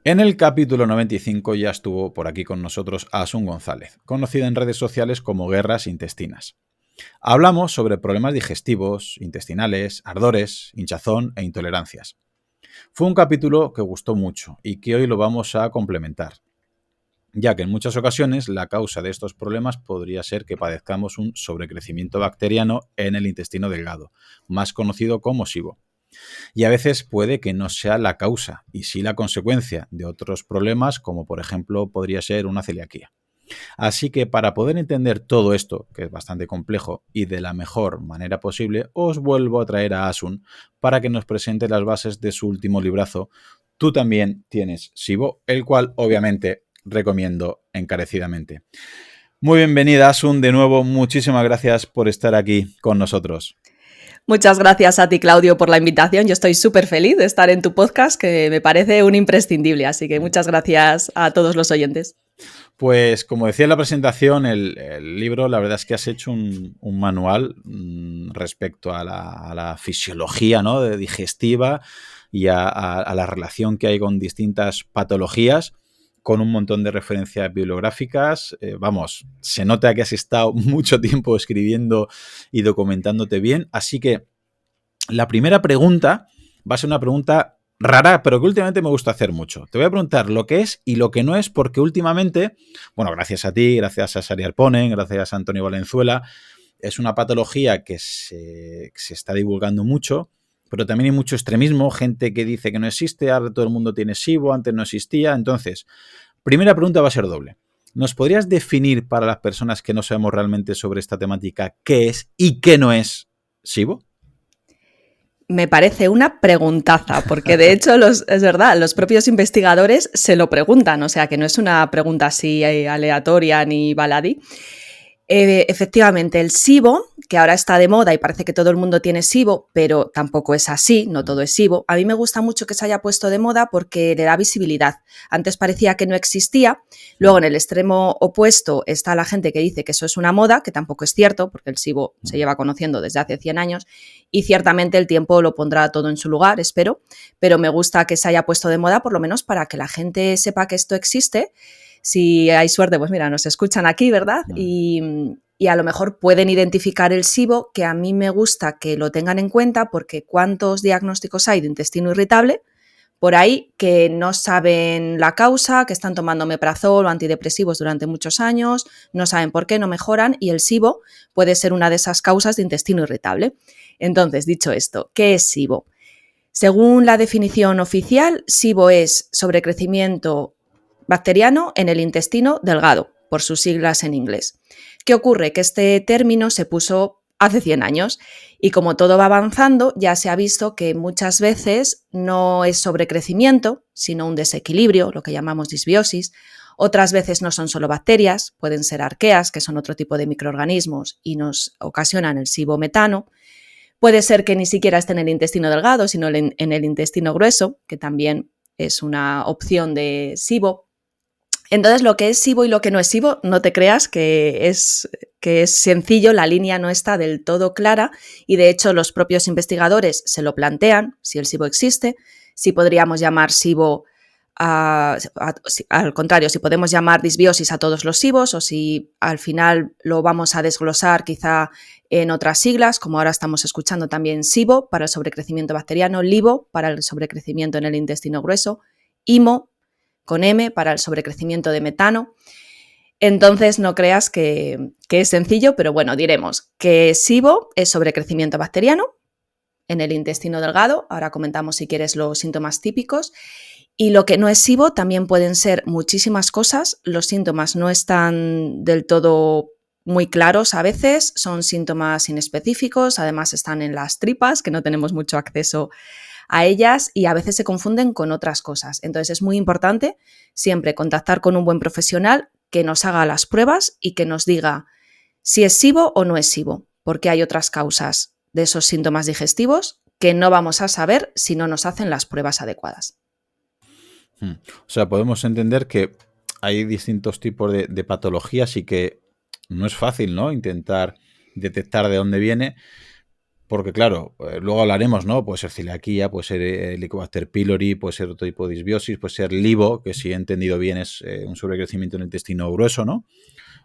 En el capítulo 95 ya estuvo por aquí con nosotros Asun González, conocida en redes sociales como Guerras Intestinas. Hablamos sobre problemas digestivos, intestinales, ardores, hinchazón e intolerancias. Fue un capítulo que gustó mucho y que hoy lo vamos a complementar, ya que en muchas ocasiones la causa de estos problemas podría ser que padezcamos un sobrecrecimiento bacteriano en el intestino delgado, más conocido como SIBO. Y a veces puede que no sea la causa y sí la consecuencia de otros problemas, como por ejemplo podría ser una celiaquía. Así que para poder entender todo esto, que es bastante complejo, y de la mejor manera posible, os vuelvo a traer a Asun para que nos presente las bases de su último librazo. Tú también tienes SIBO, el cual obviamente recomiendo encarecidamente. Muy bienvenida, Asun, de nuevo. Muchísimas gracias por estar aquí con nosotros. Muchas gracias a ti, Claudio, por la invitación. Yo estoy súper feliz de estar en tu podcast, que me parece un imprescindible. Así que muchas gracias a todos los oyentes. Pues como decía en la presentación, el libro, la verdad es que has hecho un manual respecto a la fisiología, ¿no?, digestiva y a la relación que hay con distintas patologías, con un montón de referencias bibliográficas. Vamos, se nota que has estado mucho tiempo escribiendo y documentándote bien. Así que la primera pregunta va a ser una pregunta rara, pero que últimamente me gusta hacer mucho. Te voy a preguntar lo que es y lo que no es, porque últimamente, bueno, gracias a ti, gracias a Sari Arponen, gracias a Antonio Valenzuela, es una patología que se está divulgando mucho, pero también hay mucho extremismo, gente que dice que no existe, ahora todo el mundo tiene SIBO, antes no existía. Entonces, primera pregunta va a ser doble. ¿Nos podrías definir para las personas que no sabemos realmente sobre esta temática qué es y qué no es SIBO? Me parece una preguntaza, porque de hecho, es verdad, los propios investigadores se lo preguntan, o sea que no es una pregunta así aleatoria ni baladí. Efectivamente, el SIBO, que ahora está de moda y parece que todo el mundo tiene SIBO, pero tampoco es así, no todo es SIBO. A mí me gusta mucho que se haya puesto de moda porque le da visibilidad. Antes parecía que no existía, luego en el extremo opuesto está la gente que dice que eso es una moda, que tampoco es cierto, porque el SIBO se lleva conociendo desde hace 100 años y ciertamente el tiempo lo pondrá todo en su lugar, espero, pero me gusta que se haya puesto de moda por lo menos para que la gente sepa que esto existe. Si hay suerte, pues mira, nos escuchan aquí, ¿verdad? Y a lo mejor pueden identificar el SIBO, que a mí me gusta que lo tengan en cuenta porque cuántos diagnósticos hay de intestino irritable por ahí que no saben la causa, que están tomando omeprazol o antidepresivos durante muchos años, no saben por qué, no mejoran, y el SIBO puede ser una de esas causas de intestino irritable. Entonces, dicho esto, ¿qué es SIBO? Según la definición oficial, SIBO es sobrecrecimiento bacteriano en el intestino delgado, por sus siglas en inglés. ¿Qué ocurre? Que este término se puso hace 100 años y como todo va avanzando, ya se ha visto que muchas veces no es sobrecrecimiento, sino un desequilibrio, lo que llamamos disbiosis. Otras veces no son solo bacterias, pueden ser arqueas, que son otro tipo de microorganismos y nos ocasionan el SIBO-metano. Puede ser que ni siquiera esté en el intestino delgado, sino en el intestino grueso, que también es una opción de SIBO. Entonces, lo que es SIBO y lo que no es SIBO, no te creas que es sencillo, la línea no está del todo clara y de hecho los propios investigadores se lo plantean, si el SIBO existe, si podríamos llamar SIBO al contrario, si podemos llamar disbiosis a todos los SIBOs o si al final lo vamos a desglosar quizá en otras siglas, como ahora estamos escuchando también SIBO para el sobrecrecimiento bacteriano, LIBO para el sobrecrecimiento en el intestino grueso, IMO con M para el sobrecrecimiento de metano. Entonces no creas que es sencillo, pero bueno, diremos que SIBO es sobrecrecimiento bacteriano en el intestino delgado. Ahora comentamos si quieres los síntomas típicos. Y lo que no es SIBO también pueden ser muchísimas cosas. Los síntomas no están del todo muy claros a veces, son síntomas inespecíficos, además están en las tripas, que no tenemos mucho acceso a ellas y a veces se confunden con otras cosas. Entonces es muy importante siempre contactar con un buen profesional que nos haga las pruebas y que nos diga si es SIBO o no es SIBO, porque hay otras causas de esos síntomas digestivos que no vamos a saber si no nos hacen las pruebas adecuadas. O sea, podemos entender que hay distintos tipos de patologías y que no es fácil, ¿no?, intentar detectar de dónde viene. Porque claro, luego hablaremos, ¿no? Puede ser celiaquía, puede ser Helicobacter pylori, puede ser otro tipo de disbiosis, puede ser LIBO, que si he entendido bien es un sobrecrecimiento en el intestino grueso, ¿no?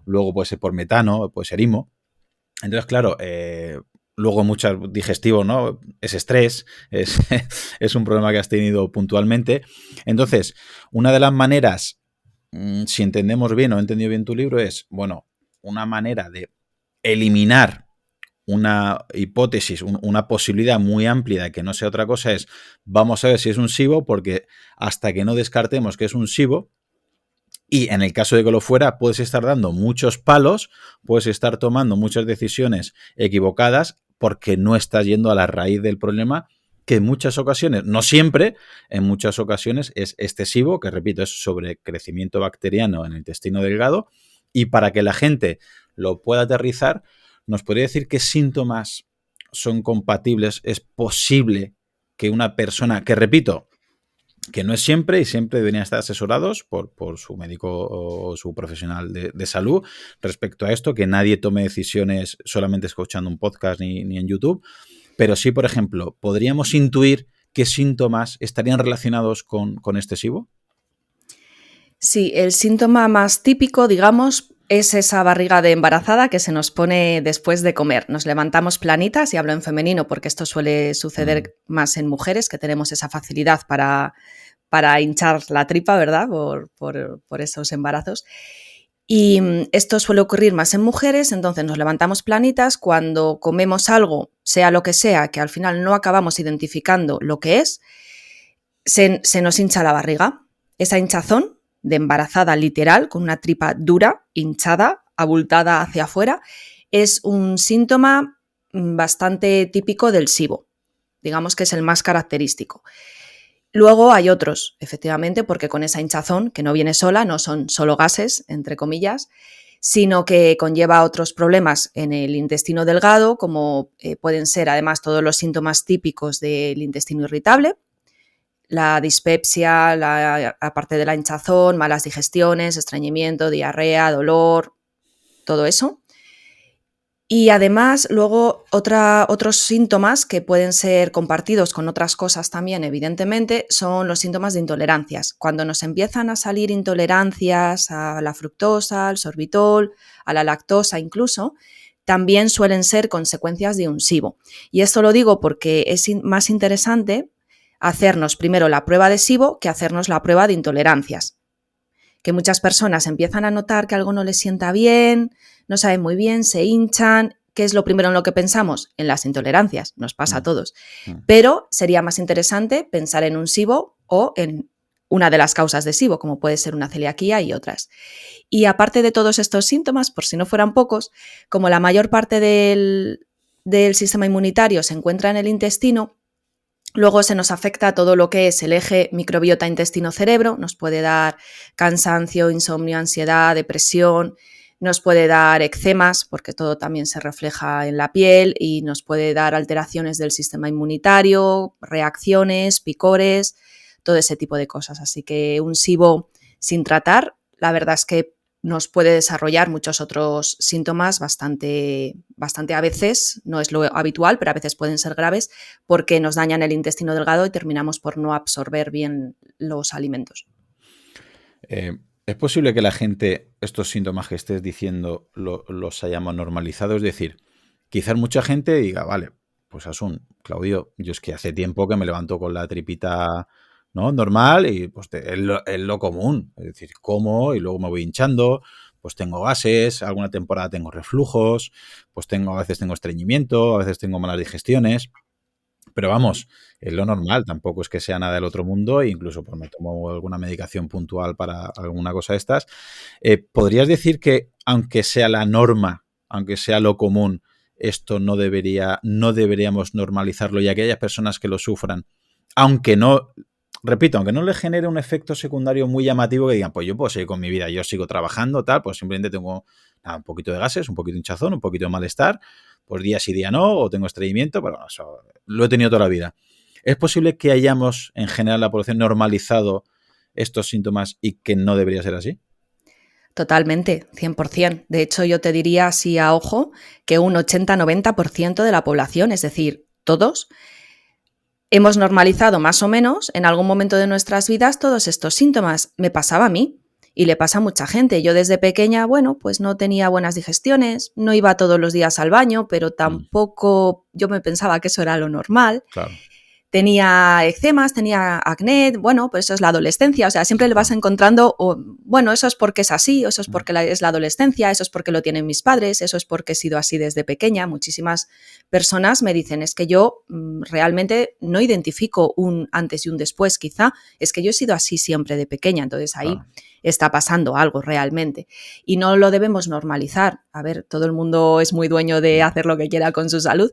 Luego puede ser por metano, puede ser IMO. Entonces, claro, luego muchas digestivos, ¿no? Es estrés, es un problema que has tenido puntualmente. Entonces, una de las maneras, si entendemos bien o he entendido bien tu libro, es, bueno, una manera de eliminar una hipótesis, una posibilidad muy amplia de que no sea otra cosa es, vamos a ver si es un SIBO, porque hasta que no descartemos que es un SIBO, y en el caso de que lo fuera, puedes estar dando muchos palos, puedes estar tomando muchas decisiones equivocadas porque no estás yendo a la raíz del problema, que en muchas ocasiones, no siempre, en muchas ocasiones es excesivo, que repito, es sobrecrecimiento bacteriano en el intestino delgado, y para que la gente lo pueda aterrizar, ¿nos podría decir qué síntomas son compatibles? ¿Es posible que una persona, que repito, que no es siempre y siempre deberían estar asesorados por su médico o su profesional de salud respecto a esto, que nadie tome decisiones solamente escuchando un podcast ni en YouTube, pero sí, por ejemplo, ¿podríamos intuir qué síntomas estarían relacionados con este SIBO? Sí, el síntoma más típico, digamos, es esa barriga de embarazada que se nos pone después de comer. Nos levantamos planitas, y hablo en femenino porque esto suele suceder más en mujeres, que tenemos esa facilidad para hinchar la tripa, ¿verdad? Por esos embarazos. Y esto suele ocurrir más en mujeres, entonces nos levantamos planitas cuando comemos algo, sea lo que sea, que al final no acabamos identificando lo que es, se nos hincha la barriga. Esa hinchazón de embarazada literal, con una tripa dura, hinchada, abultada hacia afuera, es un síntoma bastante típico del SIBO. Digamos que es el más característico. Luego hay otros, efectivamente, porque con esa hinchazón, que no viene sola, no son solo gases, entre comillas, sino que conlleva otros problemas en el intestino delgado, como pueden ser además todos los síntomas típicos del intestino irritable, la dispepsia, aparte de la hinchazón, malas digestiones, estreñimiento, diarrea, dolor, todo eso. Y además, luego otros síntomas que pueden ser compartidos con otras cosas también, evidentemente, son los síntomas de intolerancias. Cuando nos empiezan a salir intolerancias a la fructosa, al sorbitol, a la lactosa incluso, también suelen ser consecuencias de un SIBO. Y esto lo digo porque es más interesante hacernos primero la prueba de SIBO que hacernos la prueba de intolerancias. Que muchas personas empiezan a notar que algo no les sienta bien, no saben muy bien, se hinchan. ¿Qué es lo primero en lo que pensamos? En las intolerancias, nos pasa a todos. Pero sería más interesante pensar en un SIBO o en una de las causas de SIBO, como puede ser una celiaquía y otras. Y aparte de todos estos síntomas, por si no fueran pocos, como la mayor parte del sistema inmunitario se encuentra en el intestino, luego se nos afecta todo lo que es el eje microbiota intestino-cerebro, nos puede dar cansancio, insomnio, ansiedad, depresión, nos puede dar eczemas, porque todo también se refleja en la piel, y nos puede dar alteraciones del sistema inmunitario, reacciones, picores, todo ese tipo de cosas. Así que un SIBO sin tratar, la verdad es que nos puede desarrollar muchos otros síntomas bastante a veces, no es lo habitual, pero a veces pueden ser graves porque nos dañan el intestino delgado y terminamos por no absorber bien los alimentos. ¿Es posible que la gente, estos síntomas que estés diciendo, los hayamos normalizado? Es decir, quizás mucha gente diga, vale, pues Asun, Claudio, yo es que hace tiempo que me levanto con la tripita, ¿no?, normal, y pues es lo común. Es decir, como y luego me voy hinchando, pues tengo gases, alguna temporada tengo reflujos, pues a veces tengo estreñimiento, a veces tengo malas digestiones. Pero vamos, es lo normal, tampoco es que sea nada del otro mundo, e incluso pues me tomo alguna medicación puntual para alguna cosa de estas. ¿Podrías decir que, aunque sea la norma, aunque sea lo común, esto no deberíamos normalizarlo, y aquellas personas que lo sufran, aunque no, repito, aunque no les genere un efecto secundario muy llamativo, que digan, pues yo puedo seguir con mi vida, yo sigo trabajando, tal, pues simplemente tengo un poquito de gases, un poquito de hinchazón, un poquito de malestar, pues día sí, día no, o tengo estreñimiento, pero bueno, eso lo he tenido toda la vida. ¿Es posible que hayamos, en general, la población normalizado estos síntomas y que no debería ser así? Totalmente, 100%. De hecho, yo te diría así a ojo que un 80-90% de la población, es decir, todos, hemos normalizado más o menos en algún momento de nuestras vidas todos estos síntomas. Me pasaba a mí y le pasa a mucha gente. Yo desde pequeña, bueno, pues no tenía buenas digestiones, no iba todos los días al baño, pero tampoco yo me pensaba que eso era lo normal. Claro. Tenía eczemas, tenía acné, bueno, pues eso es la adolescencia, o sea, siempre le vas encontrando, bueno, eso es porque es así, eso es porque es la adolescencia, eso es porque lo tienen mis padres, eso es porque he sido así desde pequeña. Muchísimas personas me dicen, es que yo realmente no identifico un antes y un después, quizá, es que yo he sido así siempre de pequeña, entonces ahí está pasando algo realmente. Y no lo debemos normalizar. A ver, todo el mundo es muy dueño de hacer lo que quiera con su salud,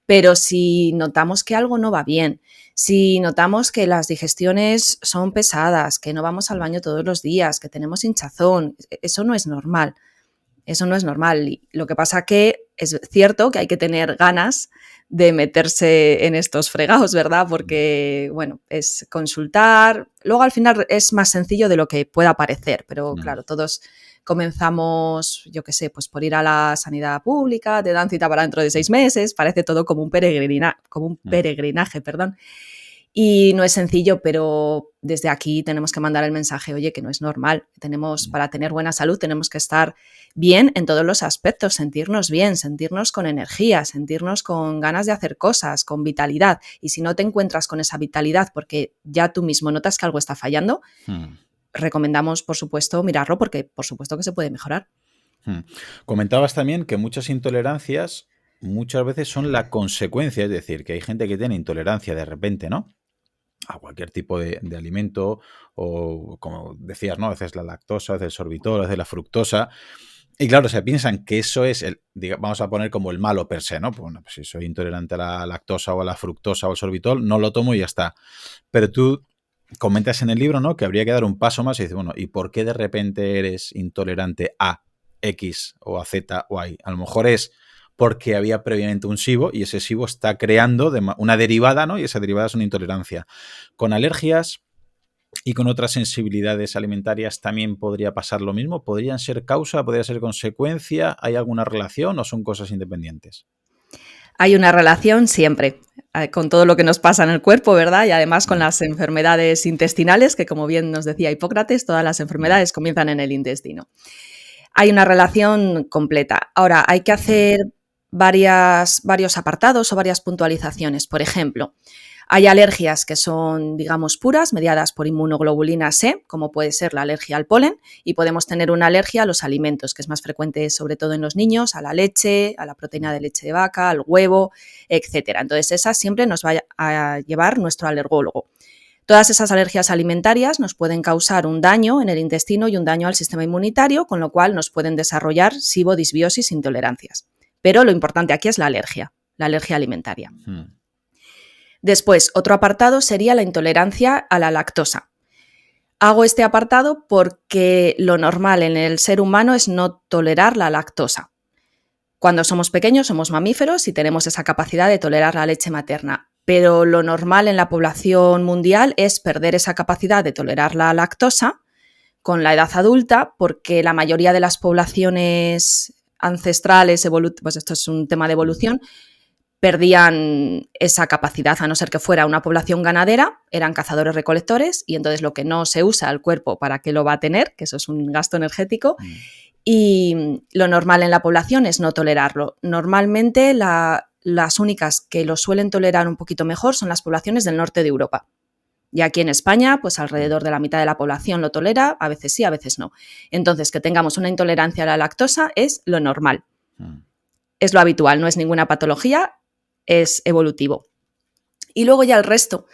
pero si notamos que algo no va bien, si notamos que las digestiones son pesadas, que no vamos al baño todos los días, que tenemos hinchazón, eso no es normal. Eso no es normal. Y lo que pasa que es cierto que hay que tener ganas de meterse en estos fregados, ¿verdad? Porque, bueno, es consultar. Luego, al final, es más sencillo de lo que pueda parecer. Pero, claro, todos comenzamos, yo qué sé, pues por ir a la sanidad pública, te dan cita para dentro de 6 meses, parece todo como un peregrinaje, perdón. Y no es sencillo, pero desde aquí tenemos que mandar el mensaje, oye, que no es normal. Para tener buena salud, tenemos que estar bien en todos los aspectos, sentirnos bien, sentirnos con energía, sentirnos con ganas de hacer cosas, con vitalidad. Y si no te encuentras con esa vitalidad porque ya tú mismo notas que algo está fallando, recomendamos, por supuesto, mirarlo porque por supuesto que se puede mejorar. Comentabas también que muchas intolerancias muchas veces son la consecuencia, es decir, que hay gente que tiene intolerancia de repente, ¿no?, a cualquier tipo de alimento, o como decías, ¿no?, a veces la lactosa, a veces el sorbitol, a veces la fructosa. Y claro, se piensan que eso es, vamos a poner como el malo per se, ¿no? Pues, bueno, pues si soy intolerante a la lactosa o a la fructosa o al sorbitol, no lo tomo y ya está. Pero tú comentas en el libro, ¿no?, que habría que dar un paso más y dices, bueno, ¿y por qué de repente eres intolerante a X o a Z o a Y? A lo mejor es porque había previamente un SIBO y ese SIBO está creando una derivada, ¿no? Y esa derivada es una intolerancia. Con alergias y con otras sensibilidades alimentarias también podría pasar lo mismo. ¿Podrían ser causa? ¿Podría ser consecuencia? ¿Hay alguna relación o son cosas independientes? Hay una relación siempre con todo lo que nos pasa en el cuerpo, ¿verdad? Y además con las enfermedades intestinales, que como bien nos decía Hipócrates, todas las enfermedades comienzan en el intestino. Hay una relación completa. Ahora, hay que hacer varios apartados o varias puntualizaciones. Por ejemplo, hay alergias que son, digamos, puras, mediadas por inmunoglobulina C, como puede ser la alergia al polen, y podemos tener una alergia a los alimentos, que es más frecuente sobre todo en los niños, a la leche, a la proteína de leche de vaca, al huevo, etc. Entonces, esa siempre nos va a llevar nuestro alergólogo. Todas esas alergias alimentarias nos pueden causar un daño en el intestino y un daño al sistema inmunitario, con lo cual nos pueden desarrollar SIBO, disbiosis, intolerancias. Pero lo importante aquí es la alergia alimentaria. Después, otro apartado sería la intolerancia a la lactosa. Hago este apartado porque lo normal en el ser humano es no tolerar la lactosa. Cuando somos pequeños somos mamíferos y tenemos esa capacidad de tolerar la leche materna, pero lo normal en la población mundial es perder esa capacidad de tolerar la lactosa con la edad adulta, porque la mayoría de las poblaciones ancestrales, pues esto es un tema de evolución, perdían esa capacidad, a no ser que fuera una población ganadera, eran cazadores-recolectores y entonces lo que no se usa el cuerpo, ¿para qué lo va a tener? Que eso es un gasto energético. Y lo normal en la población es no tolerarlo. Normalmente las únicas que lo suelen tolerar un poquito mejor son las poblaciones del norte de Europa. Y aquí en España, pues alrededor de la mitad de la población lo tolera, a veces sí, a veces no. Entonces, que tengamos una intolerancia a la lactosa es lo normal. Es lo habitual, no es ninguna patología, es evolutivo. Y luego ya el resto.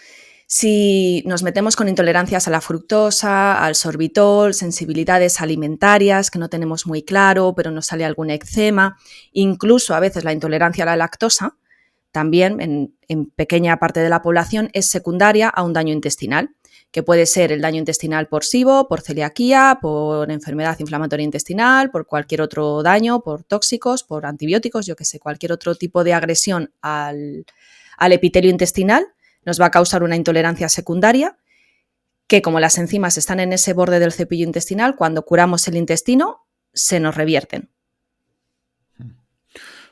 Si nos metemos con intolerancias a la fructosa, al sorbitol, sensibilidades alimentarias que no tenemos muy claro, pero nos sale algún eczema, incluso a veces la intolerancia a la lactosa, también en pequeña parte de la población es secundaria a un daño intestinal, que puede ser el daño intestinal por SIBO, por celiaquía, por enfermedad inflamatoria intestinal, por cualquier otro daño, por tóxicos, por antibióticos, yo que sé, cualquier otro tipo de agresión al epitelio intestinal nos va a causar una intolerancia secundaria que como las enzimas están en ese borde del cepillo intestinal, cuando curamos el intestino, se nos revierten.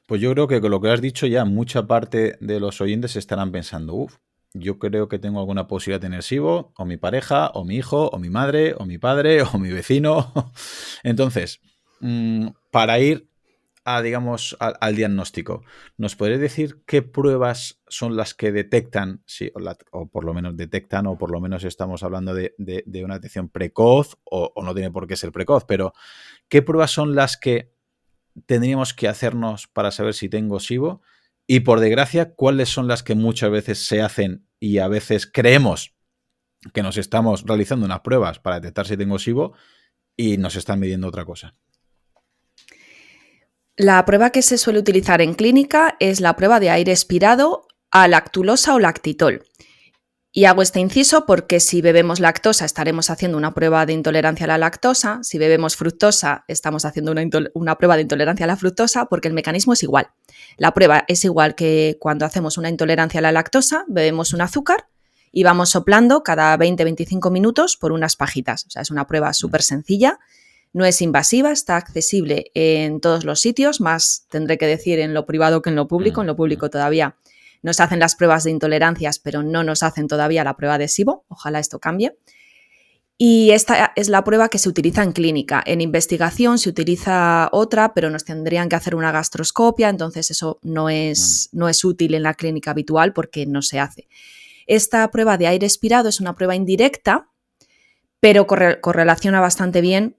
Pues yo creo que con lo que has dicho ya mucha parte de los oyentes estarán pensando, yo creo que tengo alguna posibilidad de tener SIBO, o mi pareja, o mi hijo, o mi madre, o mi padre, o mi vecino. Entonces, para ir digamos, al diagnóstico, ¿nos podrías decir qué pruebas son las que detectan, o por lo menos detectan, o por lo menos estamos hablando de una detección precoz, o no tiene por qué ser precoz, pero qué pruebas son las que tendríamos que hacernos para saber si tengo SIBO? Y por desgracia, ¿cuáles son las que muchas veces se hacen y a veces creemos que nos estamos realizando unas pruebas para detectar si tengo SIBO y nos están midiendo otra cosa? La prueba que se suele utilizar en clínica es la prueba de aire expirado a lactulosa o lactitol. Y hago este inciso porque si bebemos lactosa estaremos haciendo una prueba de intolerancia a la lactosa, si bebemos fructosa estamos haciendo una prueba de intolerancia a la fructosa, porque el mecanismo es igual. La prueba es igual que cuando hacemos una intolerancia a la lactosa, bebemos un azúcar y vamos soplando cada 20-25 minutos por unas pajitas. O sea, es una prueba súper sencilla, no es invasiva, está accesible en todos los sitios, más tendré que decir en lo privado que en lo público. En lo público todavía nos hacen las pruebas de intolerancias, pero no nos hacen todavía la prueba de SIBO. Ojalá esto cambie. Y esta es la prueba que se utiliza en clínica. En investigación se utiliza otra, pero nos tendrían que hacer una gastroscopia, entonces eso no es útil en la clínica habitual porque no se hace. Esta prueba de aire expirado es una prueba indirecta, pero correlaciona bastante bien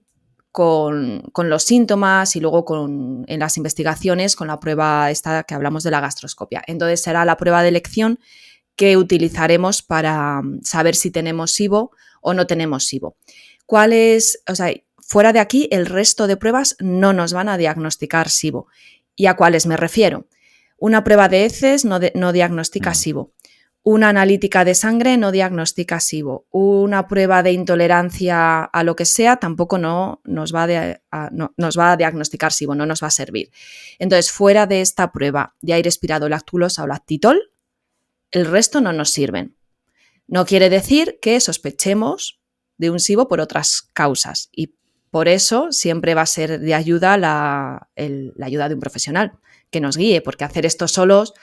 con los síntomas y luego en las investigaciones con la prueba esta que hablamos de la gastroscopia. Entonces será la prueba de elección que utilizaremos para saber si tenemos SIBO o no tenemos SIBO. Fuera de aquí, el resto de pruebas no nos van a diagnosticar SIBO. ¿Y a cuáles me refiero? Una prueba de heces no diagnostica SIBO. Una analítica de sangre no diagnostica SIBO. Una prueba de intolerancia a lo que sea tampoco nos va a diagnosticar SIBO, no nos va a servir. Entonces, fuera de esta prueba de aire expirado, lactulosa o lactitol, el resto no nos sirven. No quiere decir que sospechemos de un SIBO por otras causas y por eso siempre va a ser de ayuda la ayuda de un profesional que nos guíe, porque hacer esto solos,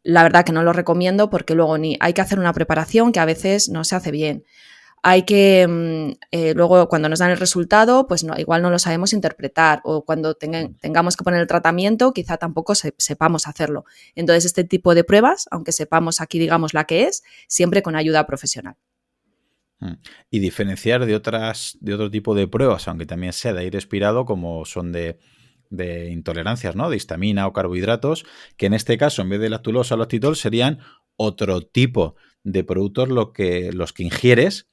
la verdad que no lo recomiendo porque luego hay que hacer una preparación que a veces no se hace bien. Hay que, luego cuando nos dan el resultado, pues igual no lo sabemos interpretar o cuando tengamos que poner el tratamiento, quizá tampoco sepamos hacerlo. Entonces, este tipo de pruebas, aunque sepamos aquí, digamos, la que es, siempre con ayuda profesional. Y diferenciar de otro tipo de pruebas, aunque también sea de aire expirado, como son de intolerancias, ¿no? De histamina o carbohidratos, que en este caso, en vez de lactulosa o lactitol, serían otro tipo de productos los que ingieres.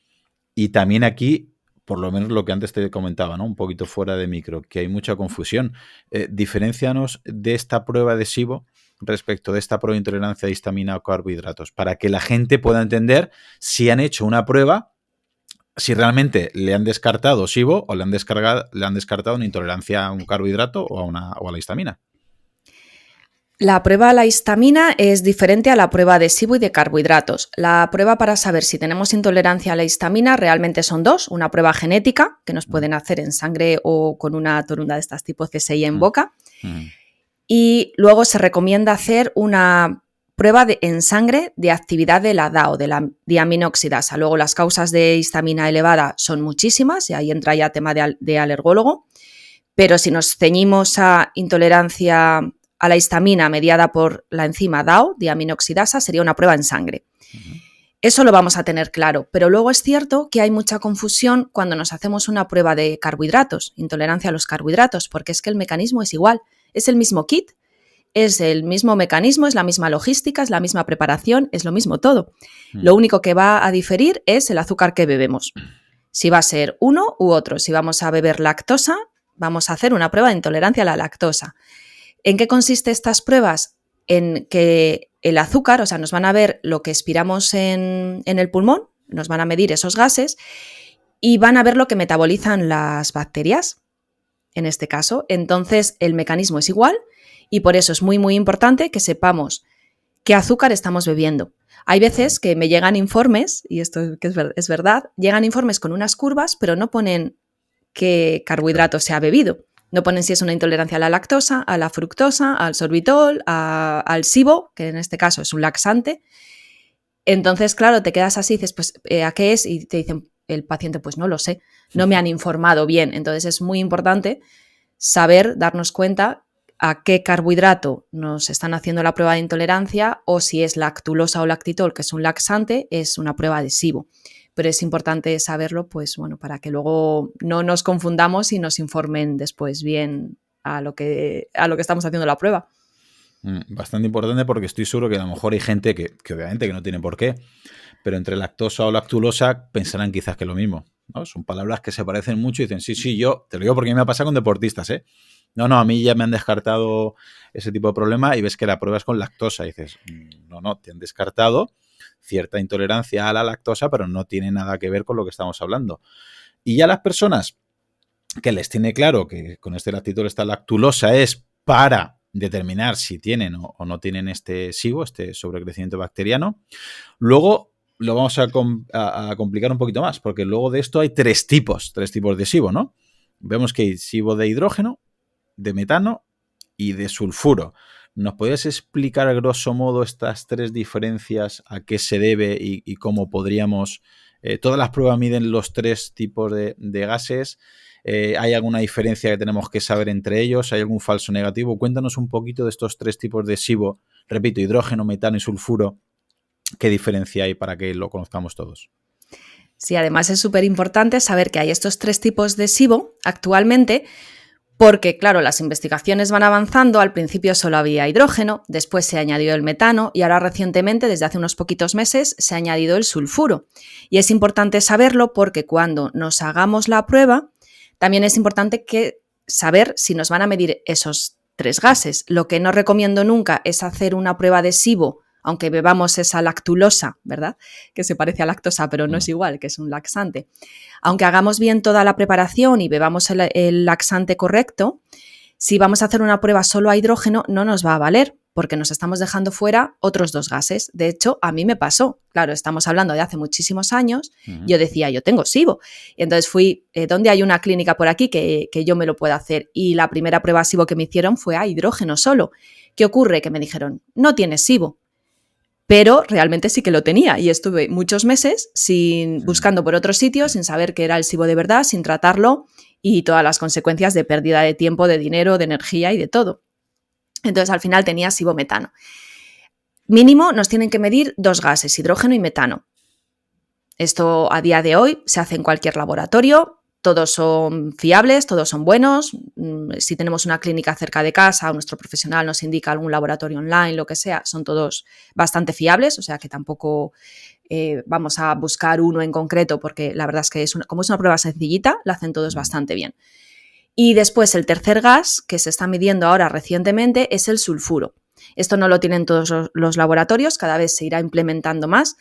Y también aquí, por lo menos lo que antes te comentaba, ¿no? Un poquito fuera de micro, que hay mucha confusión. Diferéncianos de esta prueba de SIBO respecto de esta prueba de intolerancia de histamina o carbohidratos, para que la gente pueda entender si han hecho una prueba, si realmente le han descartado SIBO o le han descartado una intolerancia a un carbohidrato o a la histamina. La prueba a la histamina es diferente a la prueba de SIBO y de carbohidratos. La prueba para saber si tenemos intolerancia a la histamina realmente son dos. Una prueba genética, que nos pueden hacer en sangre o con una torunda de estas tipo CSI en boca. Y luego se recomienda hacer una prueba en sangre de actividad de la DAO, de la diaminoxidasa. Luego las causas de histamina elevada son muchísimas y ahí entra ya tema de alergólogo. Pero si nos ceñimos a intolerancia a la histamina mediada por la enzima DAO, diaminoxidasa, sería una prueba en sangre. Eso lo vamos a tener claro, pero luego es cierto que hay mucha confusión cuando nos hacemos una prueba de carbohidratos, intolerancia a los carbohidratos, porque es que el mecanismo es igual, es el mismo kit, es el mismo mecanismo, es la misma logística, es la misma preparación, es lo mismo todo. Lo único que va a diferir es el azúcar que bebemos. Si va a ser uno u otro, si vamos a beber lactosa, vamos a hacer una prueba de intolerancia a la lactosa. ¿En qué consiste estas pruebas? En que el azúcar, o sea, nos van a ver lo que expiramos en el pulmón, nos van a medir esos gases y van a ver lo que metabolizan las bacterias, en este caso. Entonces, el mecanismo es igual y por eso es muy, muy importante que sepamos qué azúcar estamos bebiendo. Hay veces que me llegan informes, y esto es verdad, llegan informes con unas curvas, pero no ponen qué carbohidrato se ha bebido. No ponen si es una intolerancia a la lactosa, a la fructosa, al sorbitol, al SIBO, que en este caso es un laxante. Entonces, claro, te quedas así y dices, pues, ¿a qué es? Y te dicen el paciente, pues no lo sé, no me han informado bien. Entonces es muy importante saber, darnos cuenta a qué carbohidrato nos están haciendo la prueba de intolerancia o si es lactulosa o lactitol, que es un laxante, es una prueba de SIBO. Pero es importante saberlo, pues bueno, para que luego no nos confundamos y nos informen después bien a lo que estamos haciendo la prueba. Bastante importante porque estoy seguro que a lo mejor hay gente que obviamente que no tiene por qué, pero entre lactosa o lactulosa pensarán quizás que es lo mismo, ¿no? Son palabras que se parecen mucho y dicen, sí, yo te lo digo porque me ha pasado con deportistas, ¿eh? No, a mí ya me han descartado ese tipo de problema y ves que la prueba es con lactosa y dices, no, te han descartado cierta intolerancia a la lactosa, pero no tiene nada que ver con lo que estamos hablando. Y ya las personas que les tiene claro que con este lactitol esta lactulosa es para determinar si tienen o no tienen este SIBO, este sobrecrecimiento bacteriano. Luego lo vamos a complicar un poquito más, porque luego de esto hay tres tipos de SIBO, ¿no? Vemos que hay SIBO de hidrógeno, de metano y de sulfuro. ¿Nos podrías explicar a grosso modo estas tres diferencias, a qué se debe y cómo podríamos... todas las pruebas miden los tres tipos de gases. ¿Hay alguna diferencia que tenemos que saber entre ellos? ¿Hay algún falso negativo? Cuéntanos un poquito de estos tres tipos de SIBO. Repito, hidrógeno, metano y sulfuro. ¿Qué diferencia hay para que lo conozcamos todos? Sí, además es súper importante saber que hay estos tres tipos de SIBO actualmente porque, claro, las investigaciones van avanzando. Al principio solo había hidrógeno, después se añadió el metano y ahora recientemente, desde hace unos poquitos meses, se ha añadido el sulfuro. Y es importante saberlo porque cuando nos hagamos la prueba, también es importante saber si nos van a medir esos tres gases. Lo que no recomiendo nunca es hacer una prueba de SIBO, aunque bebamos esa lactulosa, ¿verdad? Que se parece a lactosa, pero no es igual, que es un laxante. Aunque hagamos bien toda la preparación y bebamos el laxante correcto, si vamos a hacer una prueba solo a hidrógeno, no nos va a valer, porque nos estamos dejando fuera otros dos gases. De hecho, a mí me pasó. Claro, estamos hablando de hace muchísimos años. Yo decía, yo tengo SIBO. Y entonces fui, ¿dónde hay una clínica por aquí que yo me lo pueda hacer? Y la primera prueba SIBO que me hicieron fue a hidrógeno solo. ¿Qué ocurre? Que me dijeron, no tienes SIBO. Pero realmente sí que lo tenía y estuve muchos meses buscando por otros sitios, sin saber qué era el SIBO de verdad, sin tratarlo y todas las consecuencias de pérdida de tiempo, de dinero, de energía y de todo. Entonces al final tenía SIBO metano. Mínimo nos tienen que medir dos gases, hidrógeno y metano. Esto a día de hoy se hace en cualquier laboratorio. Todos son fiables, todos son buenos. Si tenemos una clínica cerca de casa o nuestro profesional nos indica algún laboratorio online, lo que sea, son todos bastante fiables, o sea que tampoco vamos a buscar uno en concreto porque la verdad es que como es una prueba sencillita, la hacen todos bastante bien. Y después el tercer gas que se está midiendo ahora recientemente es el sulfuro. Esto no lo tienen todos los laboratorios, cada vez se irá implementando más.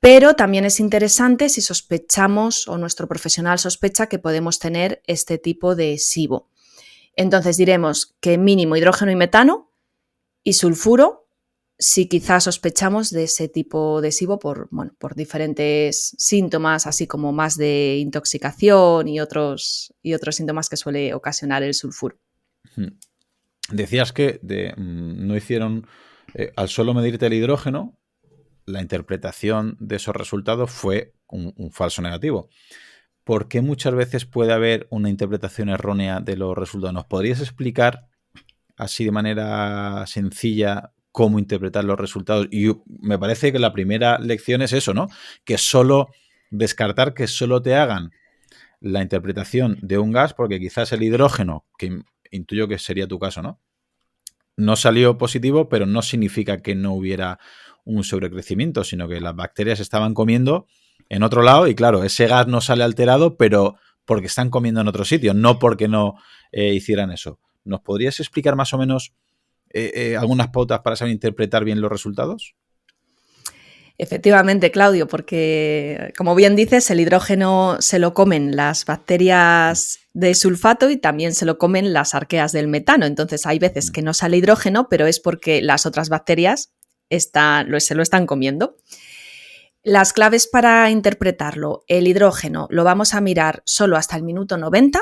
Pero también es interesante si sospechamos o nuestro profesional sospecha que podemos tener este tipo de SIBO. Entonces diremos que mínimo hidrógeno y metano y sulfuro si quizás sospechamos de ese tipo de SIBO por diferentes síntomas, así como más de intoxicación y otros síntomas que suele ocasionar el sulfuro. Decías que no hicieron, al solo medirte el hidrógeno, la interpretación de esos resultados fue un falso negativo. ¿Por qué muchas veces puede haber una interpretación errónea de los resultados? ¿Nos podrías explicar así de manera sencilla cómo interpretar los resultados? Y me parece que la primera lección es eso, ¿no? Que solo descartar que solo te hagan la interpretación de un gas, porque quizás el hidrógeno, que intuyo que sería tu caso, ¿no? No salió positivo, pero no significa que no hubiera un sobrecrecimiento, sino que las bacterias estaban comiendo en otro lado y claro, ese gas no sale alterado, pero porque están comiendo en otro sitio, no porque no hicieran eso. ¿Nos podrías explicar más o menos algunas pautas para saber interpretar bien los resultados? Efectivamente, Claudio, porque como bien dices, el hidrógeno se lo comen las bacterias de sulfato y también se lo comen las arqueas del metano. Entonces hay veces que no sale hidrógeno, pero es porque las otras bacterias se lo están comiendo. Las claves para interpretarlo: el hidrógeno lo vamos a mirar solo hasta el minuto 90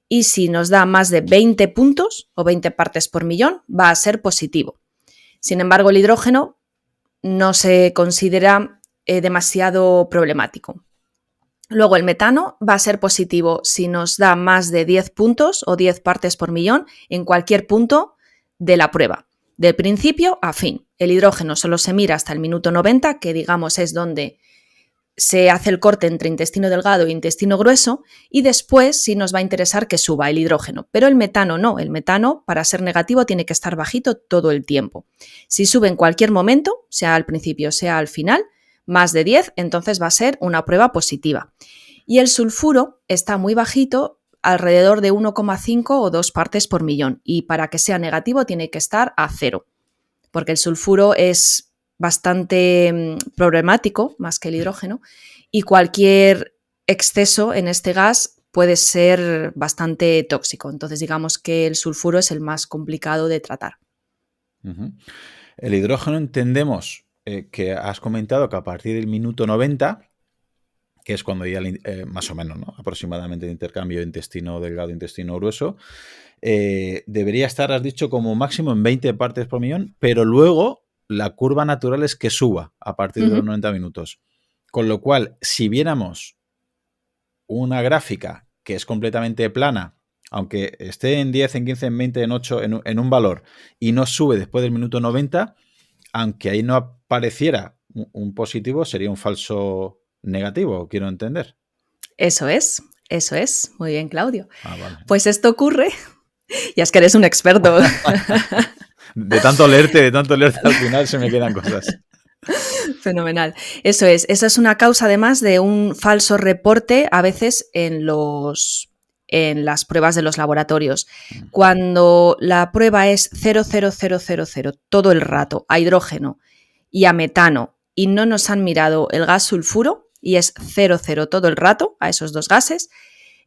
y si nos da más de 20 puntos o 20 partes por millón va a ser positivo. Sin embargo, el hidrógeno no se considera demasiado problemático. Luego el metano va a ser positivo si nos da más de 10 puntos o 10 partes por millón en cualquier punto de la prueba, de principio a fin. El hidrógeno solo se mira hasta el minuto 90, que digamos es donde se hace el corte entre intestino delgado e intestino grueso, y después sí nos va a interesar que suba el hidrógeno. Pero el metano no, el metano para ser negativo tiene que estar bajito todo el tiempo. Si sube en cualquier momento, sea al principio, sea al final, más de 10, entonces va a ser una prueba positiva. Y el sulfuro está muy bajito, alrededor de 1,5 o 2 partes por millón. Y para que sea negativo tiene que estar a 0, porque el sulfuro es bastante problemático, más que el hidrógeno, y cualquier exceso en este gas puede ser bastante tóxico. Entonces, digamos que el sulfuro es el más complicado de tratar. Uh-huh. El hidrógeno entendemos que has comentado que a partir del minuto 90, que es cuando ya más o menos, ¿no?, aproximadamente el intercambio de intestino delgado e intestino grueso, debería estar, has dicho, como máximo en 20 partes por millón, pero luego la curva natural es que suba a partir de los 90 minutos. Con lo cual, si viéramos una gráfica que es completamente plana, aunque esté en 10, en 15, en 20, en 8, en un valor, y no sube después del minuto 90, aunque ahí no apareciera un positivo, sería un falso negativo, quiero entender. Eso es. Muy bien, Claudio. Vale. Pues esto ocurre, ya es que eres un experto. De tanto leerte al final se me quedan cosas. Fenomenal. Esa es una causa además de un falso reporte a veces en las pruebas de los laboratorios. Cuando la prueba es 0,0000 todo el rato a hidrógeno y a metano y no nos han mirado el gas sulfuro y es 0,0 todo el rato a esos dos gases,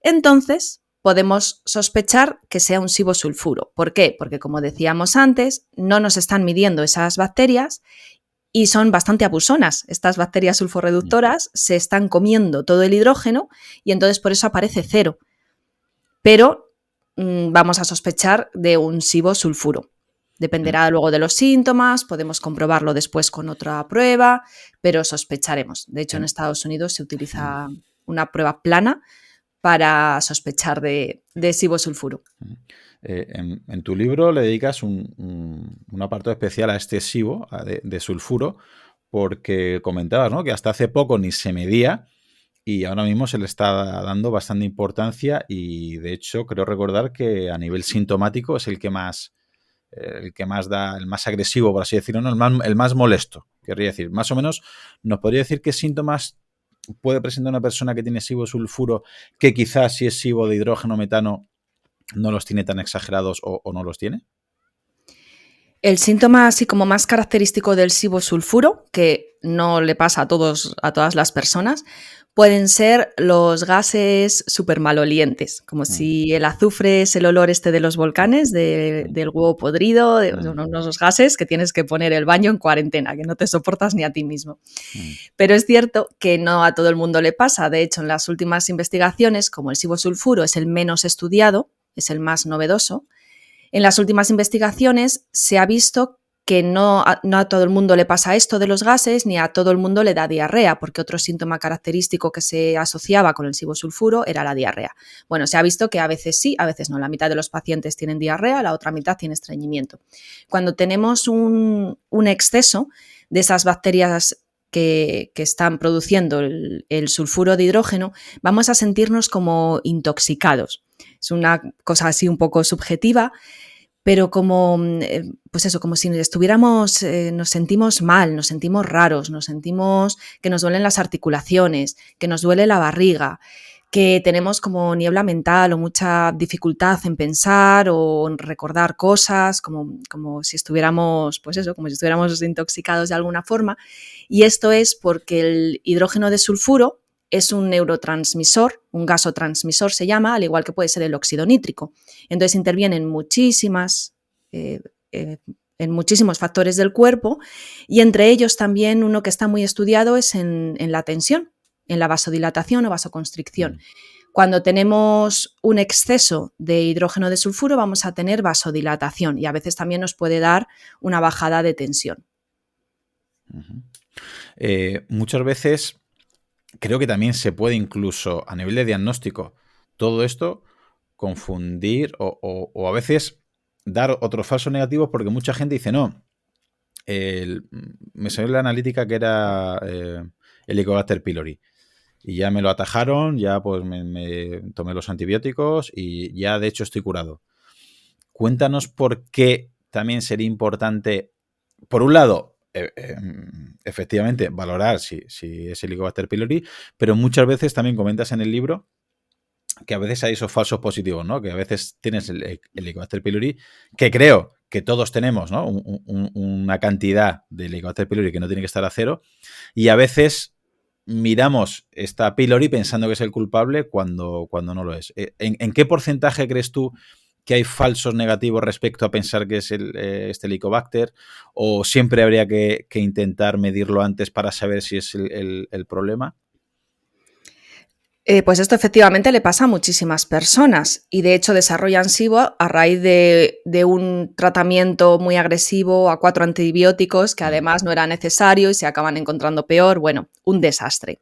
entonces podemos sospechar que sea un sibosulfuro. ¿Por qué? Porque, como decíamos antes, no nos están midiendo esas bacterias y son bastante abusonas. Estas bacterias sulforreductoras se están comiendo todo el hidrógeno y entonces por eso aparece 0. Pero vamos a sospechar de un sibosulfuro. Dependerá luego de los síntomas, podemos comprobarlo después con otra prueba, pero sospecharemos. De hecho, en Estados Unidos se utiliza una prueba plana para sospechar de sibosulfuro. En tu libro le dedicas un apartado especial a este SIBO de sulfuro, porque comentabas, ¿no?, que hasta hace poco ni se medía y ahora mismo se le está dando bastante importancia y, de hecho, creo recordar que a nivel sintomático es el que más da, el más agresivo, por así decirlo, ¿no?, el más molesto, querría decir. Más o menos, ¿nos podría decir qué síntomas puede presentar una persona que tiene SIBO sulfuro que quizás si es SIBO de hidrógeno metano no los tiene tan exagerados o no los tiene? El síntoma así como más característico del sibosulfuro, que no le pasa a todas las personas, pueden ser los gases súper malolientes, como si el azufre es el olor este de los volcanes, del huevo podrido, de unos gases que tienes que poner el baño en cuarentena, que no te soportas ni a ti mismo. Pero es cierto que no a todo el mundo le pasa. De hecho, en las últimas investigaciones, como el sibosulfuro es el menos estudiado, es el más novedoso, en las últimas investigaciones se ha visto que no a todo el mundo le pasa esto de los gases, ni a todo el mundo le da diarrea, porque otro síntoma característico que se asociaba con el sibosulfuro era la diarrea. Bueno, se ha visto que a veces sí, a veces no. La mitad de los pacientes tienen diarrea, la otra mitad tiene estreñimiento. Cuando tenemos un exceso de esas bacterias que están produciendo el sulfuro de hidrógeno, vamos a sentirnos como intoxicados. Es una cosa así un poco subjetiva, pero como, pues eso, como si estuviéramos, nos sentimos mal, nos sentimos raros, nos sentimos que nos duelen las articulaciones, que nos duele la barriga, que tenemos como niebla mental o mucha dificultad en pensar o en recordar cosas, como si estuviéramos, pues eso, como si estuviéramos intoxicados de alguna forma. Y esto es porque el hidrógeno de sulfuro es un neurotransmisor, un gasotransmisor se llama, al igual que puede ser el óxido nítrico. Entonces intervienen muchísimas en muchísimos factores del cuerpo, y entre ellos también uno que está muy estudiado es en la tensión, en la vasodilatación o vasoconstricción. Cuando tenemos un exceso de hidrógeno de sulfuro vamos a tener vasodilatación y a veces también nos puede dar una bajada de tensión. Muchas veces creo que también se puede incluso a nivel de diagnóstico todo esto confundir o a veces dar otros falsos negativos porque mucha gente dice no, me salió la analítica que era Helicobacter pylori y ya me lo atajaron, ya pues me tomé los antibióticos y ya de hecho estoy curado. Cuéntanos por qué también sería importante, por un lado, efectivamente, valorar si es Helicobacter pylori, pero muchas veces también comentas en el libro que a veces hay esos falsos positivos, ¿no? Que a veces tienes el Helicobacter pylori, que creo que todos tenemos, ¿no? Una cantidad de Helicobacter pylori que no tiene que estar a cero, y a veces miramos esta pylori pensando que es el culpable cuando no lo es. ¿En qué porcentaje crees tú que hay falsos negativos respecto a pensar que es este Helicobacter? ¿O siempre habría que intentar medirlo antes para saber si es el problema? Pues esto efectivamente le pasa a muchísimas personas y de hecho desarrollan SIBO a raíz de un tratamiento muy agresivo a 4 antibióticos que además no era necesario y se acaban encontrando peor. Bueno, un desastre.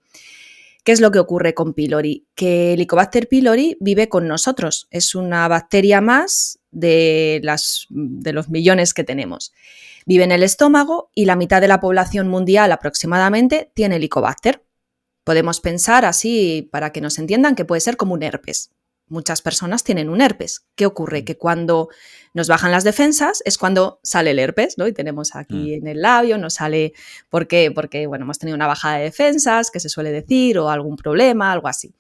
¿Qué es lo que ocurre con pylori? Que Helicobacter pylori vive con nosotros. Es una bacteria más de los millones que tenemos. Vive en el estómago y la mitad de la población mundial aproximadamente tiene Helicobacter. Podemos pensar así, para que nos entiendan, que puede ser como un herpes. Muchas personas tienen un herpes. ¿Qué ocurre? Que cuando nos bajan las defensas es cuando sale el herpes, ¿no? Y tenemos aquí en el labio, nos sale, ¿por qué? Porque, bueno, hemos tenido una bajada de defensas, que se suele decir, o algún problema, algo así.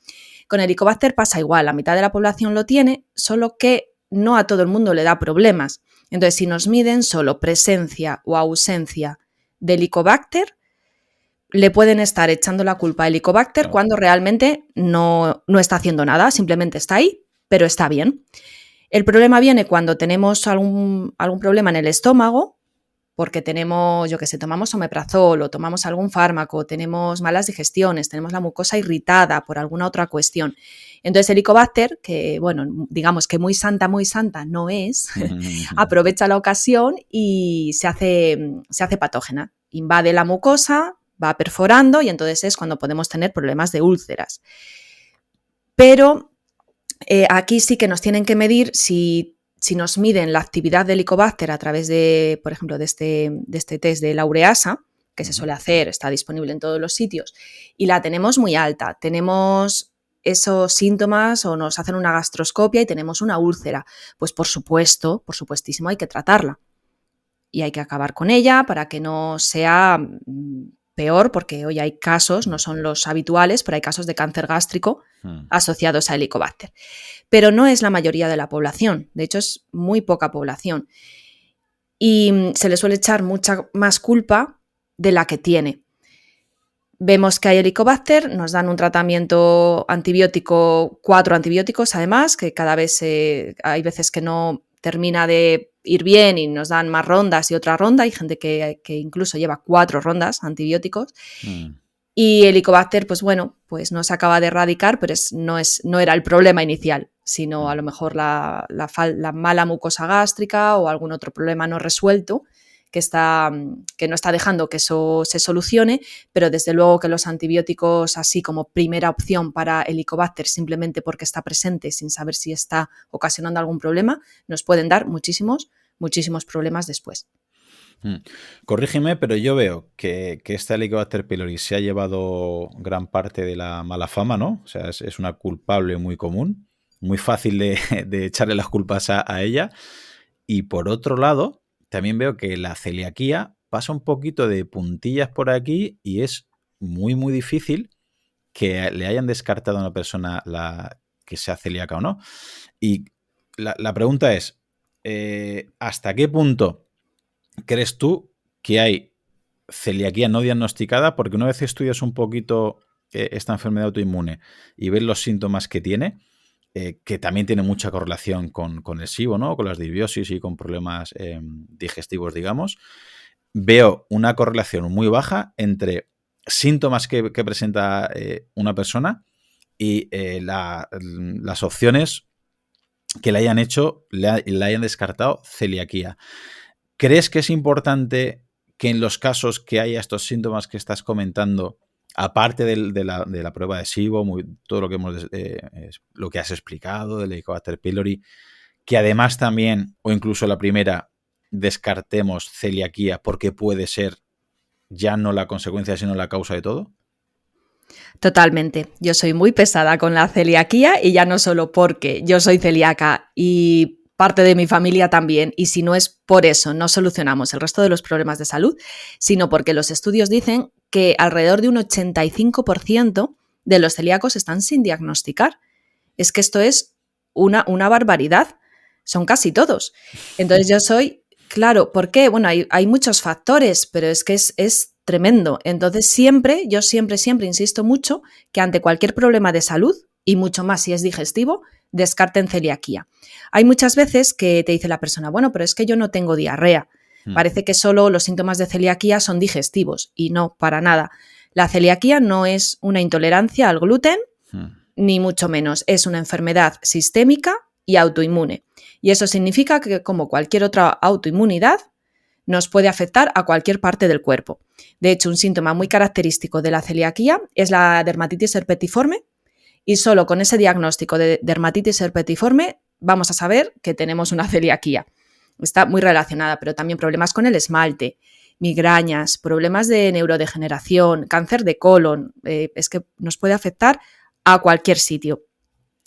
Con Helicobacter pasa igual, la mitad de la población lo tiene, solo que no a todo el mundo le da problemas. Entonces, si nos miden solo presencia o ausencia de Helicobacter, le pueden estar echando la culpa a Helicobacter cuando realmente no está haciendo nada, simplemente está ahí, pero está bien. El problema viene cuando tenemos algún problema en el estómago, porque tenemos, yo que sé, tomamos omeprazol o tomamos algún fármaco, tenemos malas digestiones, tenemos la mucosa irritada por alguna otra cuestión. Entonces Helicobacter, que bueno, digamos que muy santa no es, aprovecha la ocasión y se hace patógena. Invade la mucosa, va perforando y entonces es cuando podemos tener problemas de úlceras. Pero aquí sí que nos tienen que medir si nos miden la actividad de Helicobacter a través de, por ejemplo, de este test de la ureasa, que se suele hacer, está disponible en todos los sitios, y la tenemos muy alta, tenemos esos síntomas o nos hacen una gastroscopia y tenemos una úlcera, pues por supuestísimo hay que tratarla y hay que acabar con ella para que no sea peor, porque hoy hay casos, no son los habituales, pero hay casos de cáncer gástrico asociados a Helicobacter. Pero no es la mayoría de la población, de hecho es muy poca población. Y se le suele echar mucha más culpa de la que tiene. Vemos que hay Helicobacter, nos dan un tratamiento antibiótico, 4 antibióticos además, que cada vez hay veces que no termina de ir bien y nos dan más rondas y otra ronda. Hay gente que incluso lleva 4 rondas antibióticos. Y Helicobacter, pues bueno, pues no se acaba de erradicar, pero no era el problema inicial, sino a lo mejor la mala mucosa gástrica o algún otro problema no resuelto que no está dejando que eso se solucione, pero desde luego que los antibióticos, así como primera opción para Helicobacter, simplemente porque está presente sin saber si está ocasionando algún problema, nos pueden dar muchísimos problemas después. Corrígeme, pero yo veo que esta Helicobacter pylori se ha llevado gran parte de la mala fama, ¿no? O sea, es una culpable muy común, muy fácil de echarle las culpas a ella. Y por otro lado, también veo que la celiaquía pasa un poquito de puntillas por aquí y es muy, muy difícil que le hayan descartado a una persona que sea celíaca o no. Y la pregunta es, ¿hasta qué punto crees tú que hay celiaquía no diagnosticada? Porque una vez estudias un poquito esta enfermedad autoinmune y ves los síntomas que tiene, que también tiene mucha correlación con el SIBO, ¿no? Con las disbiosis y con problemas digestivos, digamos. Veo una correlación muy baja entre síntomas que presenta una persona y las opciones que le hayan hecho, le hayan descartado celiaquía. ¿Crees que es importante que en los casos que haya estos síntomas que estás comentando, aparte de la prueba de SIBO, todo lo que has explicado, del Helicobacter pylori, que además también, o incluso la primera, descartemos celiaquía porque puede ser ya no la consecuencia, sino la causa de todo? Totalmente. Yo soy muy pesada con la celiaquía y ya no solo porque yo soy celíaca y parte de mi familia también, y si no es por eso no solucionamos el resto de los problemas de salud, sino porque los estudios dicen que alrededor de un 85% de los celíacos están sin diagnosticar. Es que esto es una barbaridad. Son casi todos. Entonces yo soy, claro, ¿por qué? Bueno, hay muchos factores, pero es que es tremendo. Entonces yo siempre insisto mucho que ante cualquier problema de salud, y mucho más si es digestivo, descarten celiaquía. Hay muchas veces que te dice la persona, bueno, pero es que yo no tengo diarrea. Parece que solo los síntomas de celiaquía son digestivos, y no, para nada. La celiaquía no es una intolerancia al gluten, ni mucho menos. Es una enfermedad sistémica y autoinmune. Y eso significa que, como cualquier otra autoinmunidad, nos puede afectar a cualquier parte del cuerpo. De hecho, un síntoma muy característico de la celiaquía es la dermatitis herpetiforme, y solo con ese diagnóstico de dermatitis herpetiforme vamos a saber que tenemos una celiaquía. Está muy relacionada, pero también problemas con el esmalte, migrañas, problemas de neurodegeneración, cáncer de colon. Es que nos puede afectar a cualquier sitio.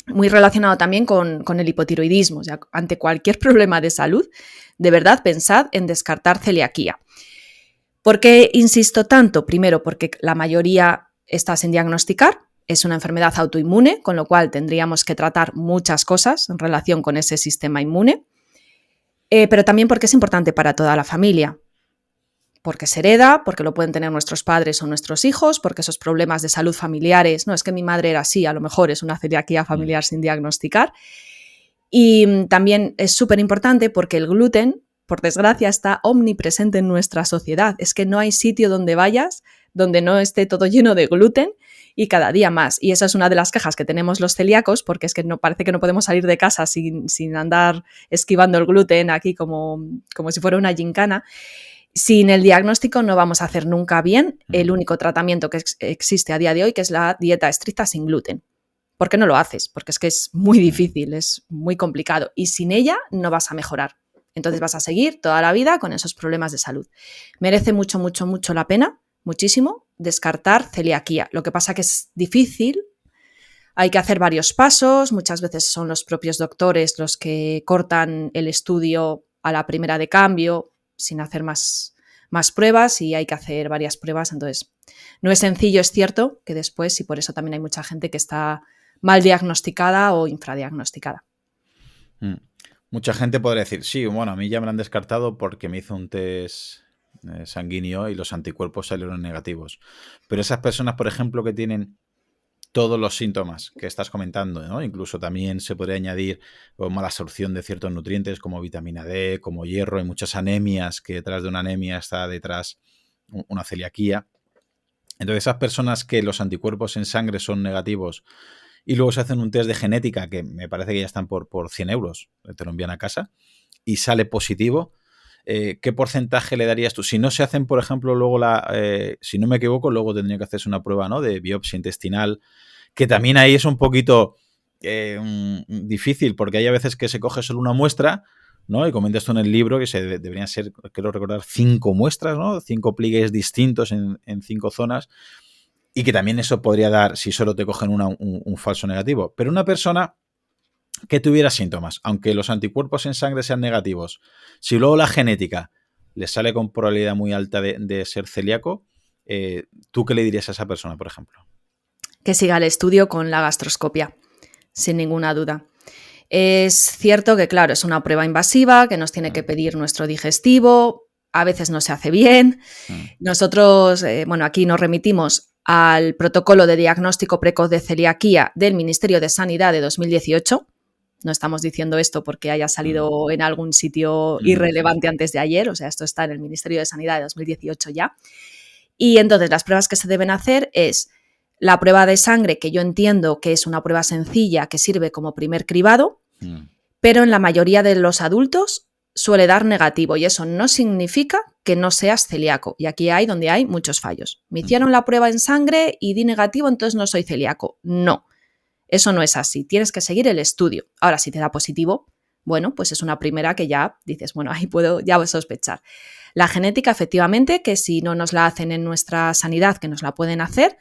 Muy relacionado también con el hipotiroidismo. O sea, ante cualquier problema de salud, de verdad pensad en descartar celiaquía. ¿Por qué insisto tanto? Primero, porque la mayoría está sin diagnosticar. Es una enfermedad autoinmune, con lo cual tendríamos que tratar muchas cosas en relación con ese sistema inmune. Pero también porque es importante para toda la familia. Porque se hereda, porque lo pueden tener nuestros padres o nuestros hijos, porque esos problemas de salud familiares, no, es que mi madre era así, a lo mejor es una celiaquía familiar sin diagnosticar. Y también es súper importante porque el gluten, por desgracia, está omnipresente en nuestra sociedad. Es que no hay sitio donde vayas donde no esté todo lleno de gluten, y cada día más. Y esa es una de las quejas que tenemos los celíacos, porque es que parece que no podemos salir de casa sin andar esquivando el gluten aquí como si fuera una gincana. Sin el diagnóstico no vamos a hacer nunca bien el único tratamiento que existe a día de hoy, que es la dieta estricta sin gluten. ¿Por qué no lo haces? Porque es que es muy difícil, es muy complicado, y sin ella no vas a mejorar. Entonces vas a seguir toda la vida con esos problemas de salud. Merece mucho, mucho, mucho la pena, muchísimo, descartar celiaquía. Lo que pasa que es difícil, hay que hacer varios pasos, muchas veces son los propios doctores los que cortan el estudio a la primera de cambio, sin hacer más pruebas, y hay que hacer varias pruebas. Entonces, no es sencillo, es cierto, que después, y por eso también hay mucha gente que está mal diagnosticada o infradiagnosticada. Mucha gente podría decir, sí, bueno, a mí ya me lo han descartado porque me hizo un test sanguíneo y los anticuerpos salieron negativos. Pero esas personas, por ejemplo, que tienen todos los síntomas que estás comentando, ¿no? Incluso también se podría añadir mala absorción de ciertos nutrientes como vitamina D, como hierro, hay muchas anemias, que detrás de una anemia está detrás una celiaquía. Entonces, esas personas que los anticuerpos en sangre son negativos y luego se hacen un test de genética, que me parece que ya están por 100 euros, te lo envían a casa, y sale positivo, ¿qué porcentaje le darías tú? Si no se hacen, por ejemplo, luego si no me equivoco, luego tendría que hacerse una prueba, ¿no?, de biopsia intestinal, que también ahí es un poquito difícil, porque hay a veces que se coge solo una muestra, ¿no? Y comentas tú en el libro que deberían ser, quiero recordar, 5 muestras, ¿no? 5 pliegues distintos en 5 zonas, y que también eso podría dar, si solo te cogen un falso negativo. Pero una persona que tuviera síntomas, aunque los anticuerpos en sangre sean negativos, si luego la genética le sale con probabilidad muy alta de ser celíaco, ¿tú qué le dirías a esa persona, por ejemplo? Que siga el estudio con la gastroscopia, sin ninguna duda. Es cierto que, claro, es una prueba invasiva, que nos tiene que pedir nuestro digestivo, a veces no se hace bien. Nosotros, aquí nos remitimos al protocolo de diagnóstico precoz de celiaquía del Ministerio de Sanidad de 2018. No estamos diciendo esto porque haya salido en algún sitio irrelevante antes de ayer, o sea, esto está en el Ministerio de Sanidad de 2018 ya. Y entonces las pruebas que se deben hacer es la prueba de sangre, que yo entiendo que es una prueba sencilla que sirve como primer cribado, pero en la mayoría de los adultos suele dar negativo y eso no significa que no seas celíaco. Y aquí hay donde hay muchos fallos. Me hicieron la prueba en sangre y di negativo, entonces no soy celíaco. No, eso no es así. Tienes que seguir el estudio. Ahora, si te da positivo, bueno, pues es una primera que ya dices, bueno, ahí puedo ya sospechar. La genética, efectivamente, que si no nos la hacen en nuestra sanidad, que nos la pueden hacer,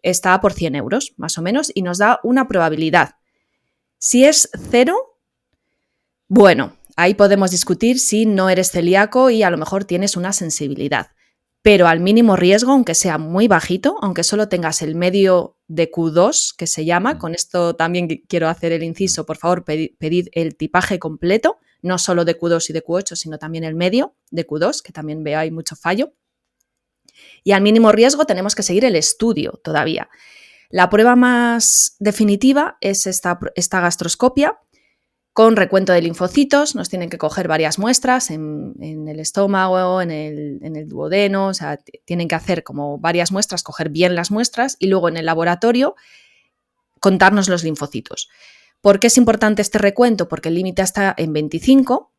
está por 100 euros, más o menos, y nos da una probabilidad. Si es 0, bueno, ahí podemos discutir si no eres celíaco y a lo mejor tienes una sensibilidad. Pero al mínimo riesgo, aunque sea muy bajito, aunque solo tengas el medio de Q2, que se llama, con esto también quiero hacer el inciso, por favor, pedid el tipaje completo, no solo de Q2 y de Q8, sino también el medio de Q2, que también veo hay mucho fallo. Y al mínimo riesgo tenemos que seguir el estudio todavía. La prueba más definitiva es esta gastroscopia con recuento de linfocitos. Nos tienen que coger varias muestras en el estómago, en el duodeno, o sea, tienen que hacer como varias muestras, coger bien las muestras y luego en el laboratorio contarnos los linfocitos. ¿Por qué es importante este recuento? Porque el límite está en 25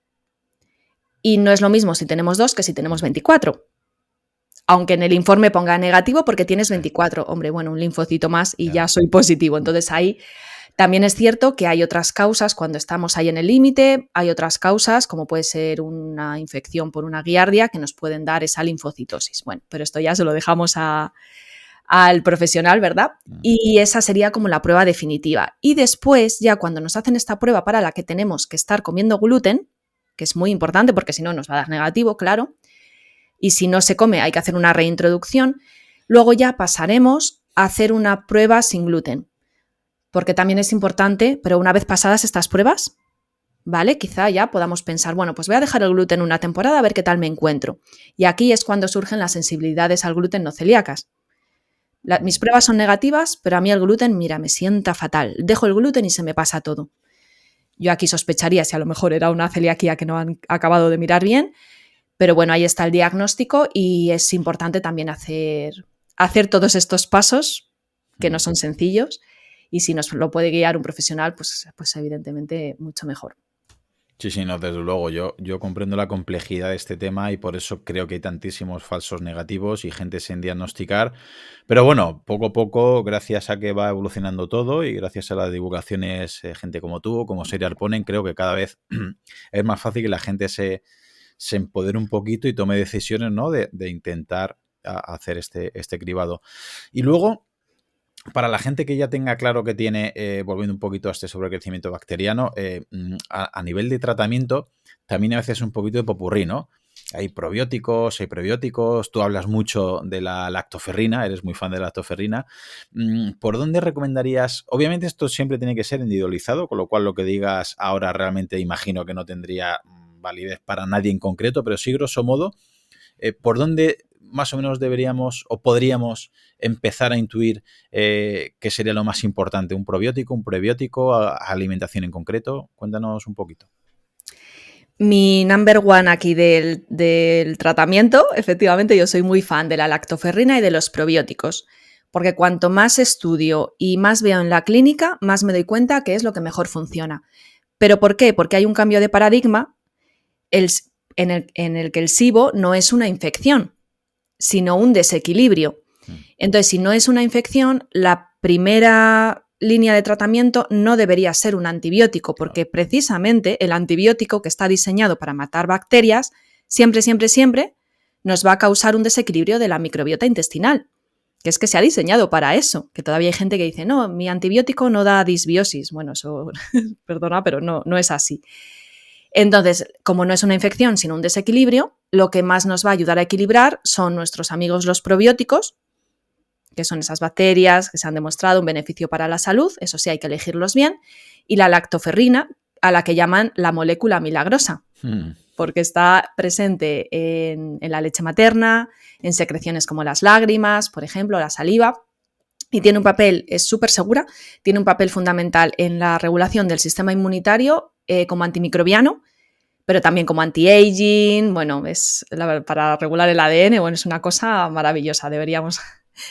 y no es lo mismo si tenemos 2 que si tenemos 24. Aunque en el informe ponga negativo porque tienes 24. Hombre, bueno, un linfocito más y ya soy positivo. Entonces ahí también es cierto que hay otras causas cuando estamos ahí en el límite, hay otras causas como puede ser una infección por una giardia que nos pueden dar esa linfocitosis. Bueno, pero esto ya se lo dejamos al profesional, ¿verdad? Y esa sería como la prueba definitiva. Y después, ya cuando nos hacen esta prueba para la que tenemos que estar comiendo gluten, que es muy importante porque si no nos va a dar negativo, claro, y si no se come hay que hacer una reintroducción, luego ya pasaremos a hacer una prueba sin gluten, porque también es importante, pero una vez pasadas estas pruebas, ¿vale? Quizá ya podamos pensar, bueno, pues voy a dejar el gluten una temporada a ver qué tal me encuentro. Y aquí es cuando surgen las sensibilidades al gluten no celíacas. Mis pruebas son negativas, pero a mí el gluten, mira, me sienta fatal. Dejo el gluten y se me pasa todo. Yo aquí sospecharía si a lo mejor era una celiaquía que no han acabado de mirar bien, pero bueno, ahí está el diagnóstico y es importante también hacer todos estos pasos que no son sencillos y si nos lo puede guiar un profesional, pues evidentemente mucho mejor. Sí, no, desde luego. Yo comprendo la complejidad de este tema y por eso creo que hay tantísimos falsos negativos y gente sin diagnosticar. Pero bueno, poco a poco, gracias a que va evolucionando todo y gracias a las divulgaciones, gente como tú, como Serial Ponen, creo que cada vez es más fácil que la gente se empodere un poquito y tome decisiones, ¿no? de intentar hacer este cribado. Y luego, para la gente que ya tenga claro que tiene, volviendo un poquito a este sobrecrecimiento bacteriano, a nivel de tratamiento, también a veces un poquito de popurrí, ¿no? Hay probióticos, hay prebióticos, tú hablas mucho de la lactoferrina, eres muy fan de la lactoferrina. ¿Por dónde recomendarías? Obviamente esto siempre tiene que ser individualizado, con lo cual lo que digas ahora realmente imagino que no tendría validez para nadie en concreto, pero sí, grosso modo, ¿por dónde más o menos deberíamos o podríamos empezar a intuir qué sería lo más importante? ¿Un probiótico, un prebiótico, alimentación en concreto? Cuéntanos un poquito. Mi number one aquí del tratamiento, efectivamente, yo soy muy fan de la lactoferrina y de los probióticos, porque cuanto más estudio y más veo en la clínica, más me doy cuenta que es lo que mejor funciona. ¿Pero por qué? Porque hay un cambio de paradigma en el que el SIBO no es una infección, sino un desequilibrio. Entonces, si no es una infección, la primera línea de tratamiento no debería ser un antibiótico, porque precisamente el antibiótico que está diseñado para matar bacterias siempre nos va a causar un desequilibrio de la microbiota intestinal, que es que se ha diseñado para eso, que todavía hay gente que dice, no, mi antibiótico no da disbiosis. Bueno, eso, perdona, pero no es así. Entonces, como no es una infección, sino un desequilibrio, lo que más nos va a ayudar a equilibrar son nuestros amigos los probióticos, que son esas bacterias que se han demostrado un beneficio para la salud, eso sí hay que elegirlos bien, y la lactoferrina, a la que llaman la molécula milagrosa. porque está presente en la leche materna, en secreciones como las lágrimas, por ejemplo, la saliva. Y tiene un papel, es súper segura, tiene un papel fundamental en la regulación del sistema inmunitario como antimicrobiano, pero también como anti-aging, bueno, para regular el ADN, bueno, es una cosa maravillosa, deberíamos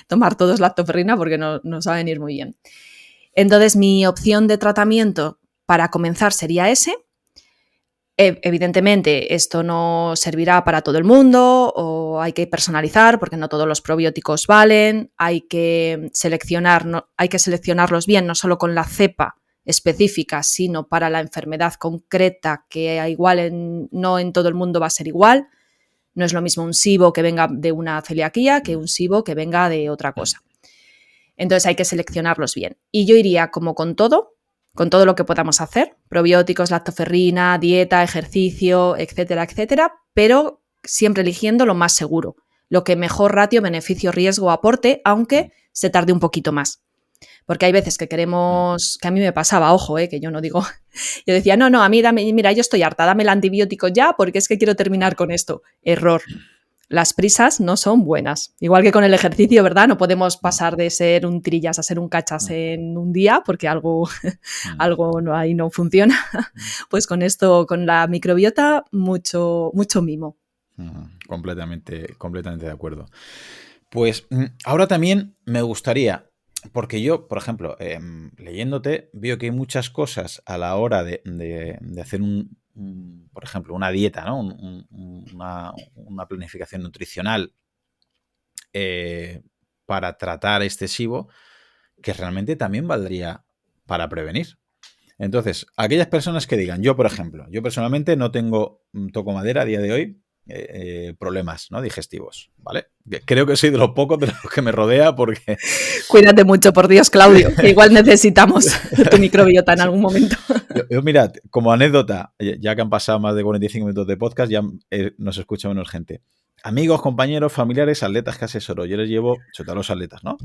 tomar todos lactoferrina porque nos va a venir muy bien. Entonces, mi opción de tratamiento para comenzar sería ese. Evidentemente, esto no servirá para todo el mundo o hay que personalizar porque no todos los probióticos valen, hay que seleccionarlos bien, no solo con la cepa específica, sino para la enfermedad concreta que igual no en todo el mundo va a ser igual. No es lo mismo un SIBO que venga de una celiaquía que un SIBO que venga de otra cosa. Entonces hay que seleccionarlos bien. Y yo iría como con todo lo que podamos hacer, probióticos, lactoferrina, dieta, ejercicio, etcétera, etcétera, pero siempre eligiendo lo más seguro, lo que mejor ratio beneficio-riesgo aporte, aunque se tarde un poquito más. Porque hay veces que queremos, que a mí me pasaba, ojo, que yo no digo, yo decía, no, a mí mira, yo estoy harta, dame el antibiótico ya porque es que quiero terminar con esto. Error. Las prisas no son buenas. Igual que con el ejercicio, ¿verdad? No podemos pasar de ser un tirillas a ser un cachas en un día porque algo ahí no funciona. Pues con esto, con la microbiota, mucho mimo. Completamente de acuerdo. Pues ahora también me gustaría, porque yo, por ejemplo, leyéndote, veo que hay muchas cosas a la hora de hacer por ejemplo, una dieta, ¿no? Una planificación nutricional para tratar este SIBO, que realmente también valdría para prevenir. Entonces, aquellas personas que digan, yo, por ejemplo, yo personalmente no tengo, toco madera a día de hoy, problemas, ¿no?, digestivos, ¿vale? Creo que soy de los pocos de los que me rodea porque... Cuídate mucho, por Dios, Claudio, que igual necesitamos tu microbiota en algún momento. Yo, mirad, como anécdota, ya que han pasado más de 45 minutos de podcast, ya nos escucha menos gente. Amigos, compañeros, familiares, atletas que asesoro. Yo les llevo, sobre todo a los atletas, ¿no?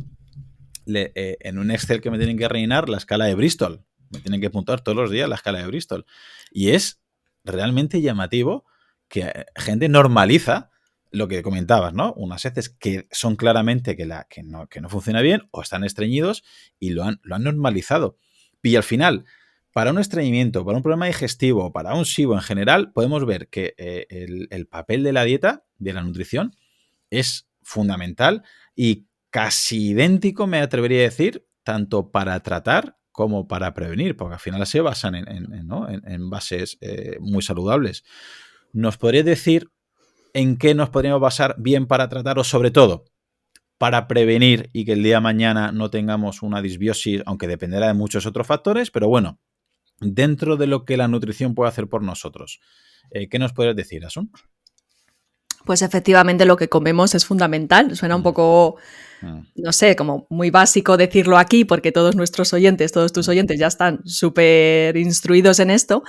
En un Excel que me tienen que rellenar la escala de Bristol. Me tienen que apuntar todos los días la escala de Bristol. Y es realmente llamativo que gente normaliza lo que comentabas, ¿no? Unas heces que son claramente que no funciona bien o están estreñidos y lo han normalizado. Y al final, para un estreñimiento, para un problema digestivo, para un SIBO en general, podemos ver que el papel de la dieta, de la nutrición, es fundamental y casi idéntico, me atrevería a decir, tanto para tratar como para prevenir, porque al final se basan en bases muy saludables. ¿Nos podrías decir en qué nos podríamos basar bien para tratar o sobre todo para prevenir y que el día de mañana no tengamos una disbiosis, aunque dependerá de muchos otros factores, pero bueno, dentro de lo que la nutrición puede hacer por nosotros? ¿Qué nos podrías decir, Asun? Pues efectivamente lo que comemos es fundamental. Suena un poco, no sé, como muy básico decirlo aquí porque todos tus oyentes ya están súper instruidos en esto,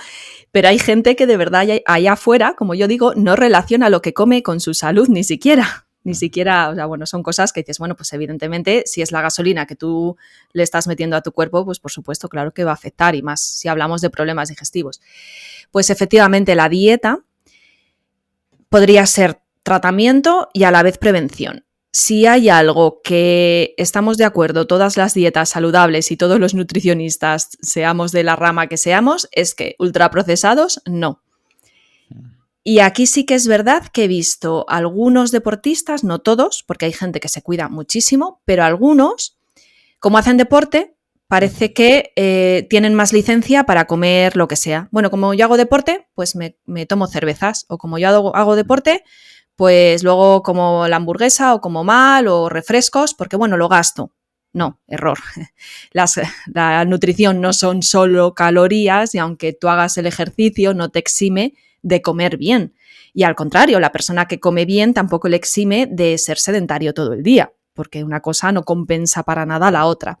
pero hay gente que de verdad allá afuera, como yo digo, no relaciona lo que come con su salud ni siquiera. Ni siquiera, o sea, bueno, son cosas que dices, bueno, pues evidentemente si es la gasolina que tú le estás metiendo a tu cuerpo, pues por supuesto, claro que va a afectar, y más si hablamos de problemas digestivos. Pues efectivamente la dieta podría ser tratamiento y a la vez prevención. Si hay algo que estamos de acuerdo, todas las dietas saludables y todos los nutricionistas, seamos de la rama que seamos, es que ultraprocesados no. Y aquí sí que es verdad que he visto algunos deportistas, no todos, porque hay gente que se cuida muchísimo, pero algunos, como hacen deporte, parece que tienen más licencia para comer lo que sea. Bueno, como yo hago deporte, pues me tomo cervezas, o como yo hago deporte, pues luego como la hamburguesa o como mal o refrescos, porque bueno, lo gasto. No, error. La nutrición no son solo calorías y aunque tú hagas el ejercicio no te exime de comer bien. Y al contrario, la persona que come bien tampoco le exime de ser sedentario todo el día, porque una cosa no compensa para nada la otra.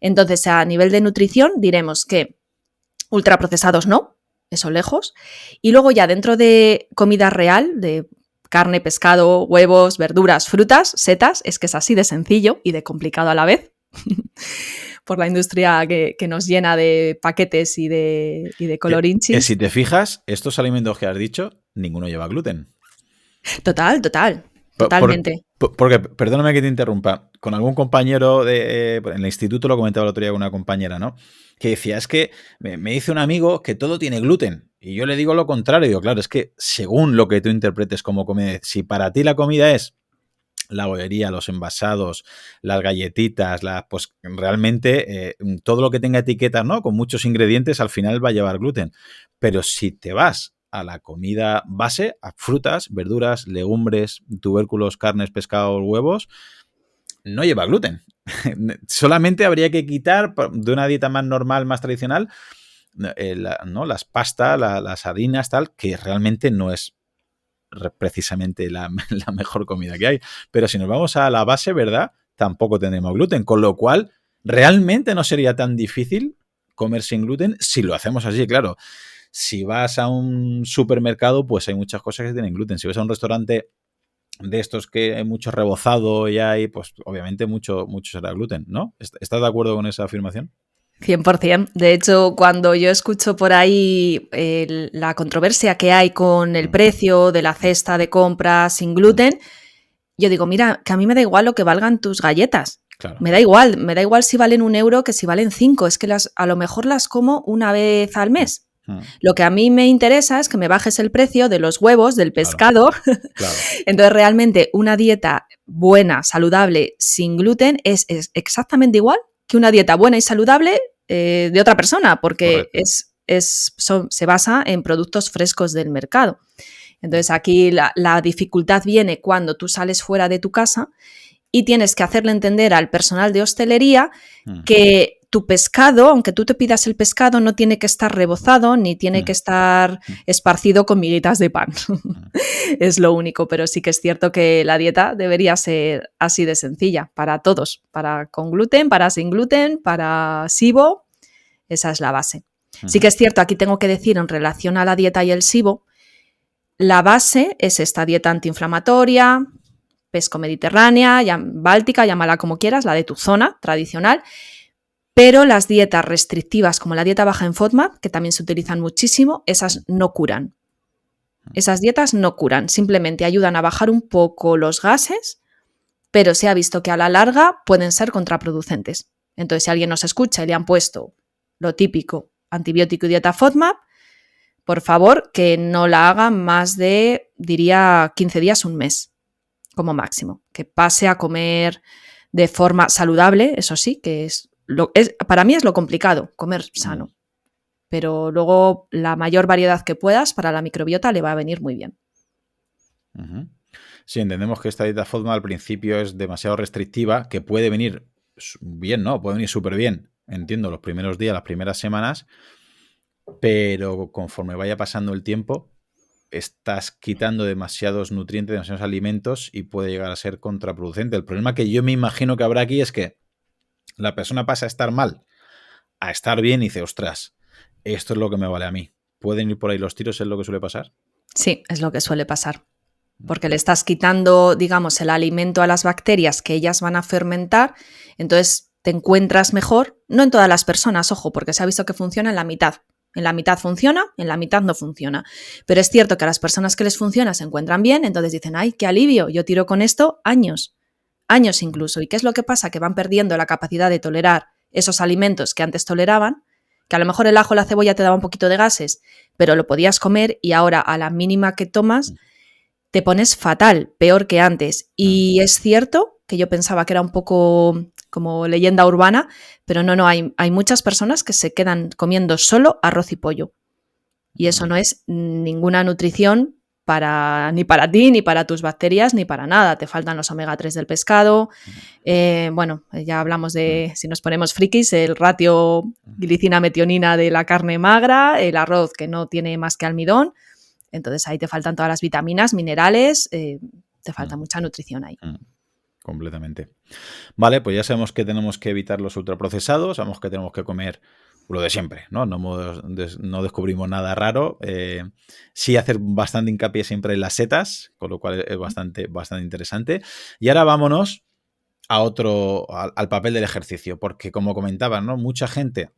Entonces, a nivel de nutrición diremos que ultraprocesados no, eso lejos. Y luego ya dentro de comida real, de carne, pescado, huevos, verduras, frutas, setas, es que es así de sencillo y de complicado a la vez, por la industria que nos llena de paquetes y de colorinchis. Si te fijas, estos alimentos que has dicho ninguno lleva gluten. Totalmente. Porque, perdóname que te interrumpa, con algún compañero en el instituto, lo comentaba el otro día con una compañera, ¿no? Que decía, es que me dice un amigo que todo tiene gluten. Y yo le digo lo contrario. Digo, claro, es que según lo que tú interpretes como comida, si para ti la comida es la bollería, los envasados, las galletitas, pues realmente todo lo que tenga etiquetas, ¿no? Con muchos ingredientes, al final va a llevar gluten. Pero si te vas a la comida base, a frutas, verduras, legumbres, tubérculos, carnes, pescados, huevos, no lleva gluten. Solamente habría que quitar de una dieta más normal, más tradicional, ¿no? Las pastas, las harinas, tal, que realmente no es precisamente la mejor comida que hay. Pero si nos vamos a la base, ¿verdad? Tampoco tenemos gluten, con lo cual realmente no sería tan difícil comer sin gluten si lo hacemos así, claro. Si vas a un supermercado, pues hay muchas cosas que tienen gluten. Si vas a un restaurante de estos que hay mucho rebozado y hay, pues obviamente mucho será gluten, ¿no? ¿Estás de acuerdo con esa afirmación? 100%. De hecho, cuando yo escucho por ahí la controversia que hay con el precio de la cesta de compra sin gluten, yo digo, mira, que a mí me da igual lo que valgan tus galletas. Claro. Me da igual si valen 1 euro que si valen 5. Es que a lo mejor las como una vez al mes. Lo que a mí me interesa es que me bajes el precio de los huevos, del pescado. Claro. Entonces, realmente, una dieta buena, saludable, sin gluten es exactamente igual que una dieta buena y saludable de otra persona, porque se basa en productos frescos del mercado. Entonces, aquí la dificultad viene cuando tú sales fuera de tu casa y tienes que hacerle entender al personal de hostelería que tu pescado, aunque tú te pidas el pescado, no tiene que estar rebozado ni tiene que estar esparcido con miguitas de pan. Es lo único, pero sí que es cierto que la dieta debería ser así de sencilla para todos, para con gluten, para sin gluten, para SIBO, esa es la base. Sí que es cierto, aquí tengo que decir en relación a la dieta y el SIBO, la base es esta dieta antiinflamatoria, pesco-mediterránea, báltica, llámala como quieras, la de tu zona tradicional, pero las dietas restrictivas como la dieta baja en FODMAP, que también se utilizan muchísimo, esas no curan. Esas dietas no curan, simplemente ayudan a bajar un poco los gases, pero se ha visto que a la larga pueden ser contraproducentes. Entonces, si alguien nos escucha y le han puesto lo típico, antibiótico y dieta FODMAP, por favor, que no la haga más de, diría, 15 días, un mes, como máximo. Que pase a comer de forma saludable, eso sí, que para mí es lo complicado, comer sano. Pero luego la mayor variedad que puedas para la microbiota le va a venir muy bien. Sí, entendemos que esta dieta FODMAP al principio es demasiado restrictiva, que puede venir bien, ¿no? Puede venir súper bien, entiendo, los primeros días, las primeras semanas, pero conforme vaya pasando el tiempo, estás quitando demasiados nutrientes, demasiados alimentos y puede llegar a ser contraproducente. El problema que yo me imagino que habrá aquí es que la persona pasa a estar mal a estar bien y dice, ostras, esto es lo que me vale a mí. ¿Pueden ir por ahí los tiros? ¿Es lo que suele pasar? Sí, es lo que suele pasar. Porque le estás quitando, digamos, el alimento a las bacterias que ellas van a fermentar, entonces te encuentras mejor, no en todas las personas, ojo, porque se ha visto que funciona en la mitad. En la mitad funciona, en la mitad no funciona. Pero es cierto que a las personas que les funciona se encuentran bien, entonces dicen, ¡ay, qué alivio! Yo tiro con esto años incluso. ¿Y qué es lo que pasa? Que van perdiendo la capacidad de tolerar esos alimentos que antes toleraban, que a lo mejor el ajo o la cebolla te daba un poquito de gases, pero lo podías comer y ahora a la mínima que tomas te pones fatal, peor que antes. Y es cierto que yo pensaba que era un poco como leyenda urbana, pero no, hay muchas personas que se quedan comiendo solo arroz y pollo. Y eso no es ninguna nutrición ni para ti, ni para tus bacterias, ni para nada. Te faltan los omega 3 del pescado. Bueno, ya hablamos de, si nos ponemos frikis, el ratio glicina-metionina de la carne magra, el arroz que no tiene más que almidón. Entonces ahí te faltan todas las vitaminas, minerales, te falta mucha nutrición ahí. Completamente. Vale, pues ya sabemos que tenemos que evitar los ultraprocesados, sabemos que tenemos que comer lo de siempre, ¿no? No descubrimos nada raro. Sí hacer bastante hincapié siempre en las setas, con lo cual es bastante interesante. Y ahora vámonos al papel del ejercicio, porque como comentaba, ¿no? Mucha gente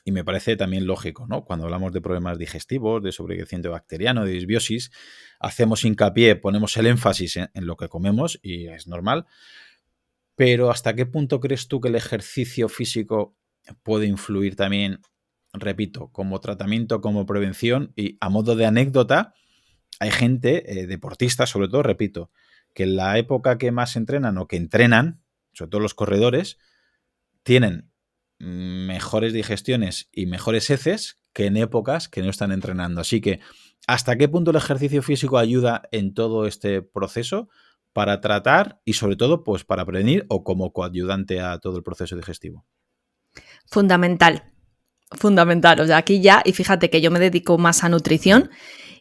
y me parece también lógico, ¿no? Cuando hablamos de problemas digestivos, de sobrecrecimiento bacteriano, de disbiosis, hacemos hincapié, ponemos el énfasis en lo que comemos y es normal. Pero ¿hasta qué punto crees tú que el ejercicio físico puede influir también, repito, como tratamiento, como prevención? Y a modo de anécdota, hay gente, deportistas sobre todo, repito, que en la época que más entrenan o que entrenan, sobre todo los corredores, tienen mejores digestiones y mejores heces que en épocas que no están entrenando. Así que, ¿hasta qué punto el ejercicio físico ayuda en todo este proceso para tratar y sobre todo pues para prevenir o como coayudante a todo el proceso digestivo? Fundamental, fundamental. O sea, aquí ya, y fíjate que yo me dedico más a nutrición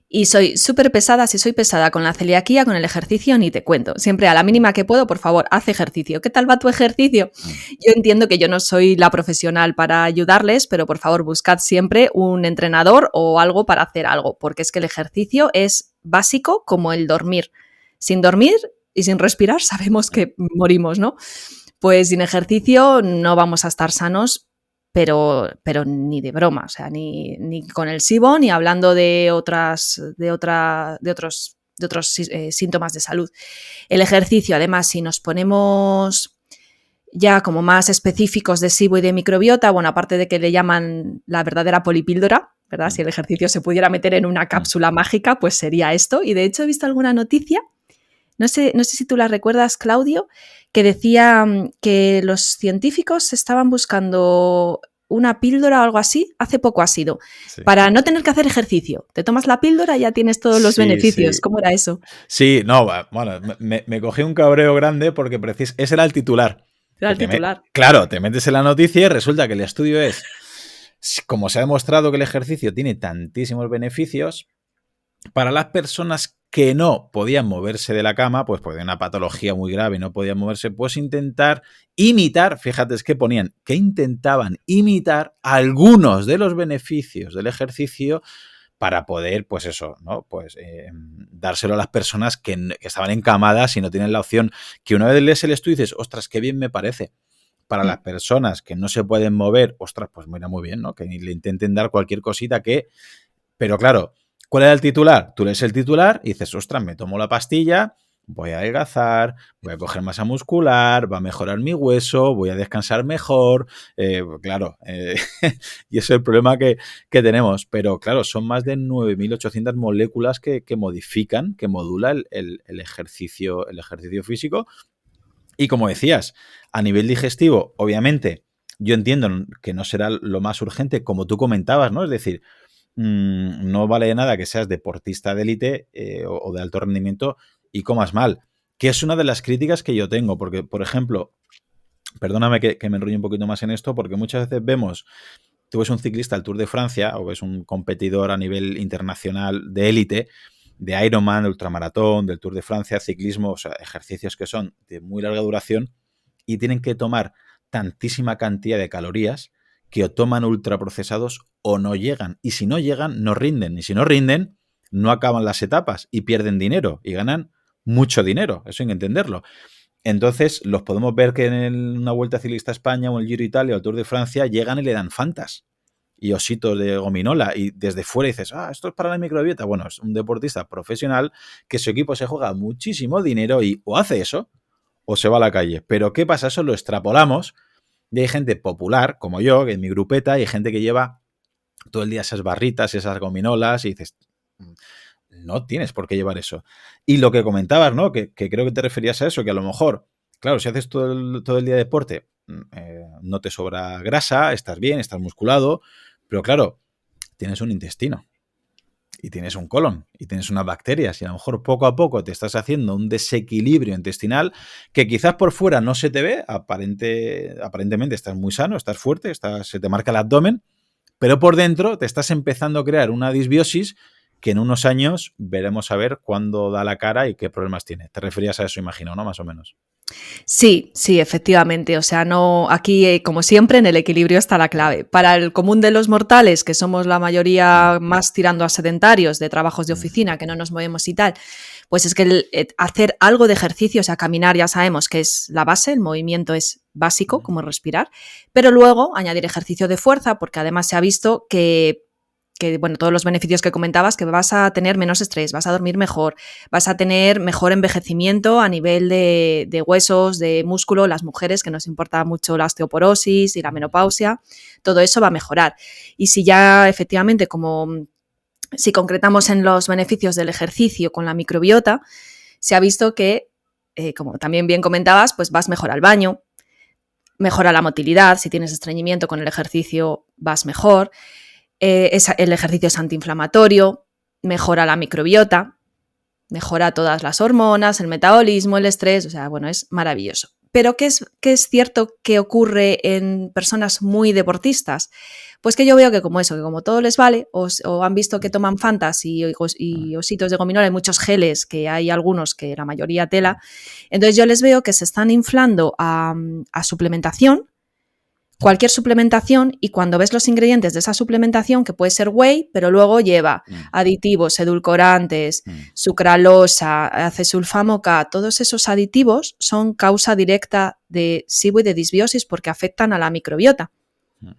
y soy súper pesada. Si soy pesada con la celiaquía, con el ejercicio, ni te cuento. Siempre a la mínima que puedo, por favor, haz ejercicio. ¿Qué tal va tu ejercicio? Yo entiendo que yo no soy la profesional para ayudarles, pero por favor, buscad siempre un entrenador o algo para hacer algo, porque es que el ejercicio es básico como el dormir. Sin dormir y sin respirar sabemos que morimos, ¿no? Pues sin ejercicio no vamos a estar sanos, pero ni de broma, o sea, ni con el SIBO, ni hablando de otros síntomas de salud. El ejercicio, además, si nos ponemos ya como más específicos de SIBO y de microbiota, bueno, aparte de que le llaman la verdadera polipíldora, ¿verdad? Si el ejercicio se pudiera meter en una cápsula mágica, pues sería esto. Y de hecho he visto alguna noticia, no sé si tú la recuerdas, Claudio, que decía que los científicos estaban buscando una píldora o algo así, hace poco ha sido, sí, para no tener que hacer ejercicio. Te tomas la píldora y ya tienes todos los beneficios. Sí. ¿Cómo era eso? Sí, no, bueno, me cogí un cabreo grande porque ese era el titular. Era el titular. Claro, te metes en la noticia y resulta que el estudio es, como se ha demostrado que el ejercicio tiene tantísimos beneficios, para las personas que no podían moverse de la cama, pues porque una patología muy grave y no podían moverse, pues intentar imitar, fíjate, es que ponían que intentaban imitar algunos de los beneficios del ejercicio para poder, pues eso, ¿no? Pues dárselo a las personas que estaban encamadas y no tienen la opción, que una vez lees el estudio y dices, ostras, qué bien me parece. Para las personas que no se pueden mover, ostras, pues mira, muy bien, ¿no? Que le intenten dar cualquier cosita que... Pero claro, ¿cuál era el titular? Tú lees el titular y dices, ostras, me tomo la pastilla, voy a adelgazar, voy a coger masa muscular, va a mejorar mi hueso, voy a descansar mejor. Claro, y ese es el problema que tenemos. Pero claro, son más de 9.800 moléculas que modifican, que modula el ejercicio físico. Y como decías, a nivel digestivo, obviamente, yo entiendo que no será lo más urgente, como tú comentabas, ¿no? Es decir, no vale de nada que seas deportista de élite o de alto rendimiento y comas mal, que es una de las críticas que yo tengo, porque, por ejemplo, perdóname que me enrollo un poquito más en esto, porque muchas veces tú ves un ciclista al Tour de Francia o ves un competidor a nivel internacional de élite, de Ironman, de ultramaratón, del Tour de Francia, ciclismo, o sea, ejercicios que son de muy larga duración y tienen que tomar tantísima cantidad de calorías que o toman ultraprocesados o no llegan. Y si no llegan, no rinden. Y si no rinden, no acaban las etapas y pierden dinero y ganan mucho dinero. Eso hay que entenderlo. Entonces, los podemos ver que en una Vuelta Ciclista a España o el Giro Italia o el Tour de Francia llegan y le dan fantas y ositos de gominola y desde fuera dices, esto es para la microbiota. Bueno, es un deportista profesional que su equipo se juega muchísimo dinero y o hace eso o se va a la calle. Pero ¿qué pasa? Eso lo extrapolamos y hay gente popular, como yo, que en mi grupeta, hay gente que lleva todo el día esas barritas, esas gominolas y dices, no tienes por qué llevar eso. Y lo que comentabas, ¿no? Que creo que te referías a eso, que a lo mejor, claro, si haces todo el día de deporte, no te sobra grasa, estás bien, estás musculado, pero claro, tienes un intestino y tienes un colon y tienes unas bacterias y a lo mejor poco a poco te estás haciendo un desequilibrio intestinal que quizás por fuera no se te ve, aparentemente estás muy sano, estás fuerte, se te marca el abdomen, pero por dentro te estás empezando a crear una disbiosis que en unos años veremos a ver cuándo da la cara y qué problemas tiene. Te referías a eso, imagino, ¿no? Más o menos. Sí, sí, efectivamente. O sea, no, aquí, como siempre, en el equilibrio está la clave. Para el común de los mortales, que somos la Mm, mayoría más tirando a sedentarios, de trabajos de mm, oficina, que no nos movemos y tal, pues es que hacer algo de ejercicio, o sea, caminar ya sabemos que es la base, el movimiento es básico, mm, como respirar, pero luego añadir ejercicio de fuerza, porque además se ha visto que, bueno, todos los beneficios que comentabas, que vas a tener menos estrés, vas a dormir mejor, vas a tener mejor envejecimiento a nivel de huesos, de músculo, las mujeres, que nos importa mucho la osteoporosis y la menopausia, todo eso va a mejorar. Y si ya efectivamente, como si concretamos en los beneficios del ejercicio con la microbiota, se ha visto que, como también bien comentabas, pues vas mejor al baño, mejora la motilidad, si tienes estreñimiento con el ejercicio vas mejor, el ejercicio es antiinflamatorio, mejora la microbiota, mejora todas las hormonas, el metabolismo, el estrés, o sea, bueno, es maravilloso. Pero qué es cierto que ocurre en personas muy deportistas? Pues que yo veo que como eso, que como todo les vale, o han visto que toman Fantas y ositos de gominola, hay muchos geles, que hay algunos que la mayoría tela, entonces yo les veo que se están inflando a suplementación, cualquier suplementación, y cuando ves los ingredientes de esa suplementación, que puede ser whey, pero luego lleva mm, aditivos, edulcorantes, mm, sucralosa, acesulfamo K, todos esos aditivos son causa directa de SIBO y de disbiosis porque afectan a la microbiota. mm.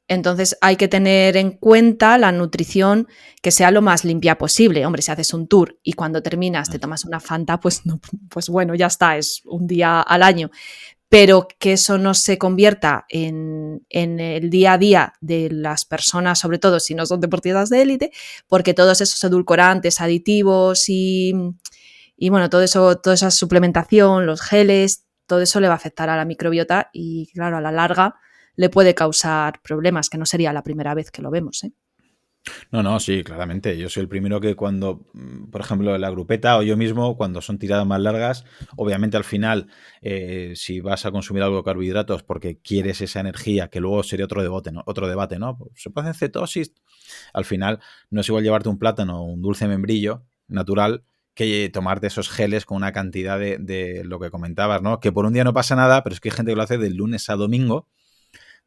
Entonces hay que tener en cuenta la nutrición que sea lo más limpia posible. Hombre, si haces un tour y cuando terminas te tomas una Fanta, pues, no, pues bueno, ya está, es un día al año, pero que eso no se convierta en el día a día de las personas, sobre todo si no son deportistas de élite, porque todos esos edulcorantes, aditivos y bueno, todo eso, toda esa suplementación, los geles, todo eso le va a afectar a la microbiota y claro, a la larga le puede causar problemas, que no sería la primera vez que lo vemos, ¿eh? No, no, sí, claramente. Yo soy el primero que cuando, por ejemplo, la grupeta o yo mismo, cuando son tiradas más largas, obviamente al final, si vas a consumir algo de carbohidratos porque quieres esa energía, que luego sería otro debate, ¿no? Otro debate, ¿no? Pues se puede hacer cetosis. Al final, no es igual llevarte un plátano o un dulce membrillo natural que tomarte esos geles con una cantidad de lo que comentabas, ¿no? Que por un día no pasa nada, pero es que hay gente que lo hace del lunes a domingo,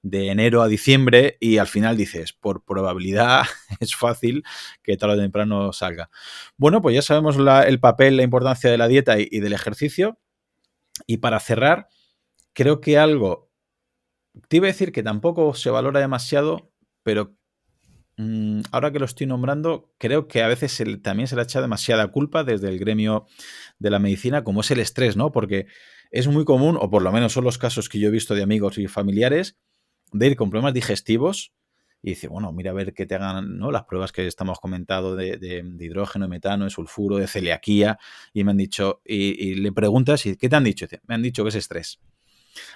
de enero a diciembre, y al final dices, por probabilidad es fácil que tarde o temprano salga. Bueno, pues ya sabemos el papel, la importancia de la dieta y del ejercicio. Y para cerrar, creo que algo, te iba a decir que tampoco se valora demasiado, pero ahora que lo estoy nombrando, creo que a veces también se le echa demasiada culpa desde el gremio de la medicina, como es el estrés, ¿no? Porque es muy común, o por lo menos son los casos que yo he visto de amigos y familiares, de ir con problemas digestivos y dice, bueno, mira a ver que te hagan, ¿no?, las pruebas que estamos comentando de hidrógeno, de metano, de sulfuro, de celiaquía, y me han dicho, y le preguntas, ¿y qué te han dicho? Dice, me han dicho que es estrés.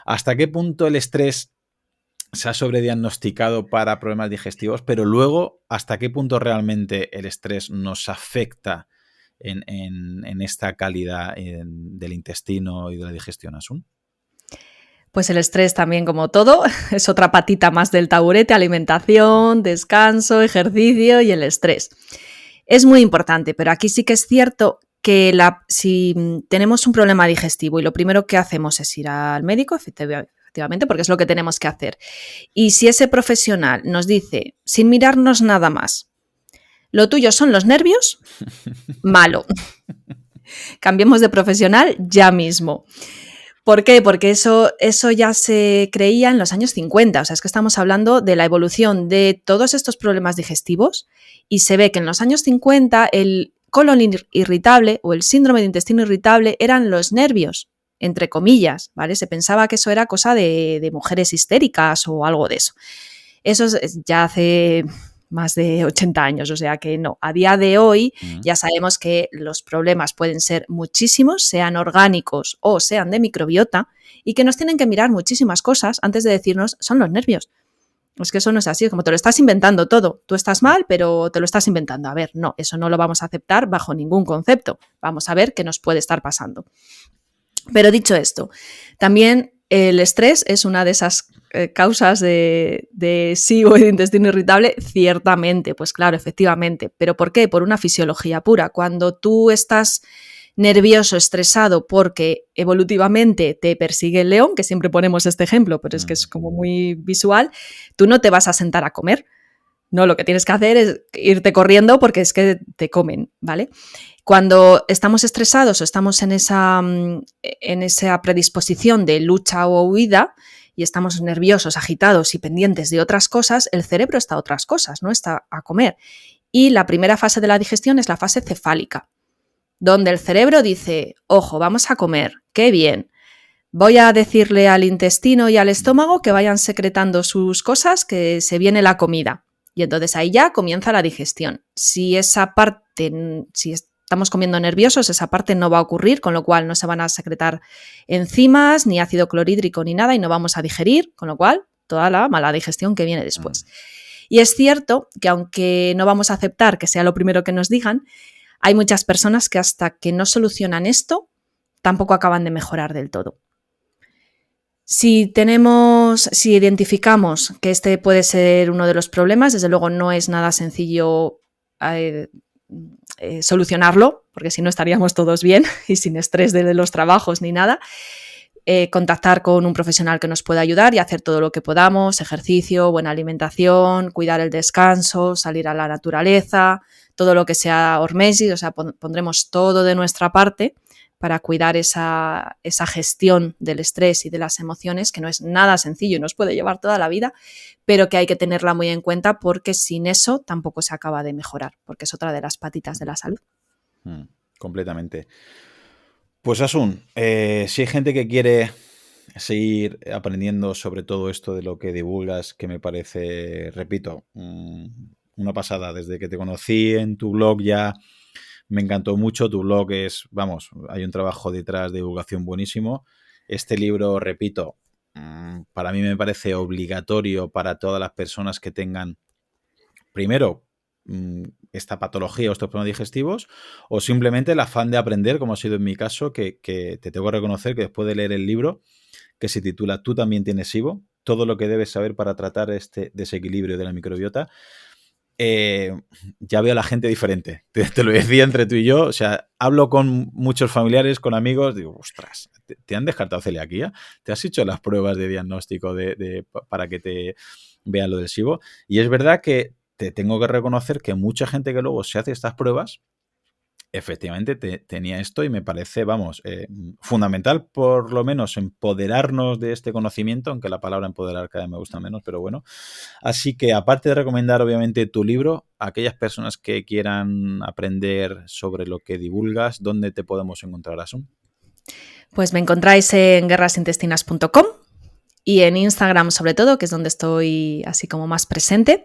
¿Hasta qué punto el estrés se ha sobrediagnosticado para problemas digestivos? Pero luego, ¿hasta qué punto realmente el estrés nos afecta en esta calidad del intestino y de la digestión, Asun? Pues el estrés también, como todo, es otra patita más del taburete: alimentación, descanso, ejercicio y el estrés. Es muy importante, pero aquí sí que es cierto que si tenemos un problema digestivo y lo primero que hacemos es ir al médico, efectivamente, porque es lo que tenemos que hacer. Y si ese profesional nos dice, sin mirarnos nada más, lo tuyo son los nervios, malo. Cambiemos de profesional ya mismo. ¿Por qué? Porque eso ya se creía en los años 50, o sea, es que estamos hablando de la evolución de todos estos problemas digestivos y se ve que en los años 50 el colon irritable o el síndrome de intestino irritable eran los nervios, entre comillas, ¿vale? Se pensaba que eso era cosa de mujeres histéricas o algo de eso. Eso es ya hace más de 80 años, o sea que no. A día de hoy ya sabemos que los problemas pueden ser muchísimos, sean orgánicos o sean de microbiota, y que nos tienen que mirar muchísimas cosas antes de decirnos son los nervios. Es que eso no es así, es como te lo estás inventando todo. Tú estás mal, pero te lo estás inventando. A ver, no, eso no lo vamos a aceptar bajo ningún concepto. Vamos a ver qué nos puede estar pasando. Pero dicho esto, también el estrés es una de esas causas de SIBO y de intestino irritable, ciertamente, pues claro, efectivamente. ¿Pero por qué? Por una fisiología pura. Cuando tú estás nervioso, estresado, porque evolutivamente te persigue el león, que siempre ponemos este ejemplo, pero es que es como muy visual, tú no te vas a sentar a comer. No, lo que tienes que hacer es irte corriendo porque es que te comen, ¿vale? Cuando estamos estresados o estamos en esa predisposición de lucha o huida y estamos nerviosos, agitados y pendientes de otras cosas, el cerebro está a otras cosas, no está a comer. Y la primera fase de la digestión es la fase cefálica, donde el cerebro dice, ojo, vamos a comer, qué bien. Voy a decirle al intestino y al estómago que vayan secretando sus cosas, que se viene la comida. Y entonces ahí ya comienza la digestión. Si esa parte, si estamos comiendo nerviosos, esa parte no va a ocurrir, con lo cual no se van a secretar enzimas, ni ácido clorhídrico, ni nada, y no vamos a digerir, con lo cual toda la mala digestión que viene después. Y es cierto que aunque no vamos a aceptar que sea lo primero que nos digan, hay muchas personas que hasta que no solucionan esto, tampoco acaban de mejorar del todo. Si identificamos que este puede ser uno de los problemas, desde luego no es nada sencillo solucionarlo, porque si no estaríamos todos bien y sin estrés de los trabajos ni nada. Contactar con un profesional que nos pueda ayudar y hacer todo lo que podamos, ejercicio, buena alimentación, cuidar el descanso, salir a la naturaleza, todo lo que sea hormesis, o sea, pondremos todo de nuestra parte para cuidar esa gestión del estrés y de las emociones, que no es nada sencillo y nos puede llevar toda la vida, pero que hay que tenerla muy en cuenta porque sin eso tampoco se acaba de mejorar, porque es otra de las patitas de la salud. Completamente. Pues Asun, si hay gente que quiere seguir aprendiendo sobre todo esto de lo que divulgas, que me parece, repito, una pasada. Desde que te conocí en tu blog ya me encantó mucho. Tu blog es, vamos, hay un trabajo detrás de divulgación buenísimo. Este libro, repito, para mí me parece obligatorio para todas las personas que tengan, primero, esta patología o estos problemas digestivos, o simplemente el afán de aprender, como ha sido en mi caso, que te tengo que reconocer que después de leer el libro, que se titula Tú también tienes SIBO, todo lo que debes saber para tratar este desequilibrio de la microbiota, ya veo a la gente diferente. Te lo decía entre tú y yo, o sea, hablo con muchos familiares, con amigos, digo, ostras, ¿te han descartado celiaquía? ¿Te has hecho las pruebas de diagnóstico para que te vean lo del SIBO? Y es verdad que te tengo que reconocer que mucha gente que luego se hace estas pruebas, efectivamente tenía esto y me parece, vamos, fundamental por lo menos empoderarnos de este conocimiento, aunque la palabra empoderar cada vez me gusta menos, pero bueno. Así que aparte de recomendar obviamente tu libro, a aquellas personas que quieran aprender sobre lo que divulgas, ¿dónde te podemos encontrar, Asun? Pues me encontráis en guerrasintestinas.com y en Instagram sobre todo, que es donde estoy así como más presente,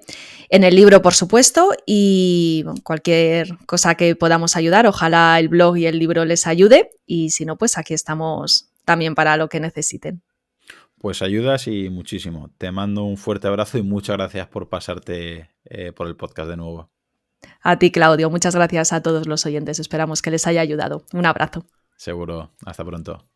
en el libro por supuesto, y cualquier cosa que podamos ayudar, ojalá el blog y el libro les ayude, y si no, pues aquí estamos también para lo que necesiten. Pues ayudas y muchísimo. Te mando un fuerte abrazo y muchas gracias por pasarte por el podcast de nuevo. A ti, Claudio, muchas gracias a todos los oyentes, esperamos que les haya ayudado. Un abrazo. Seguro. Hasta pronto.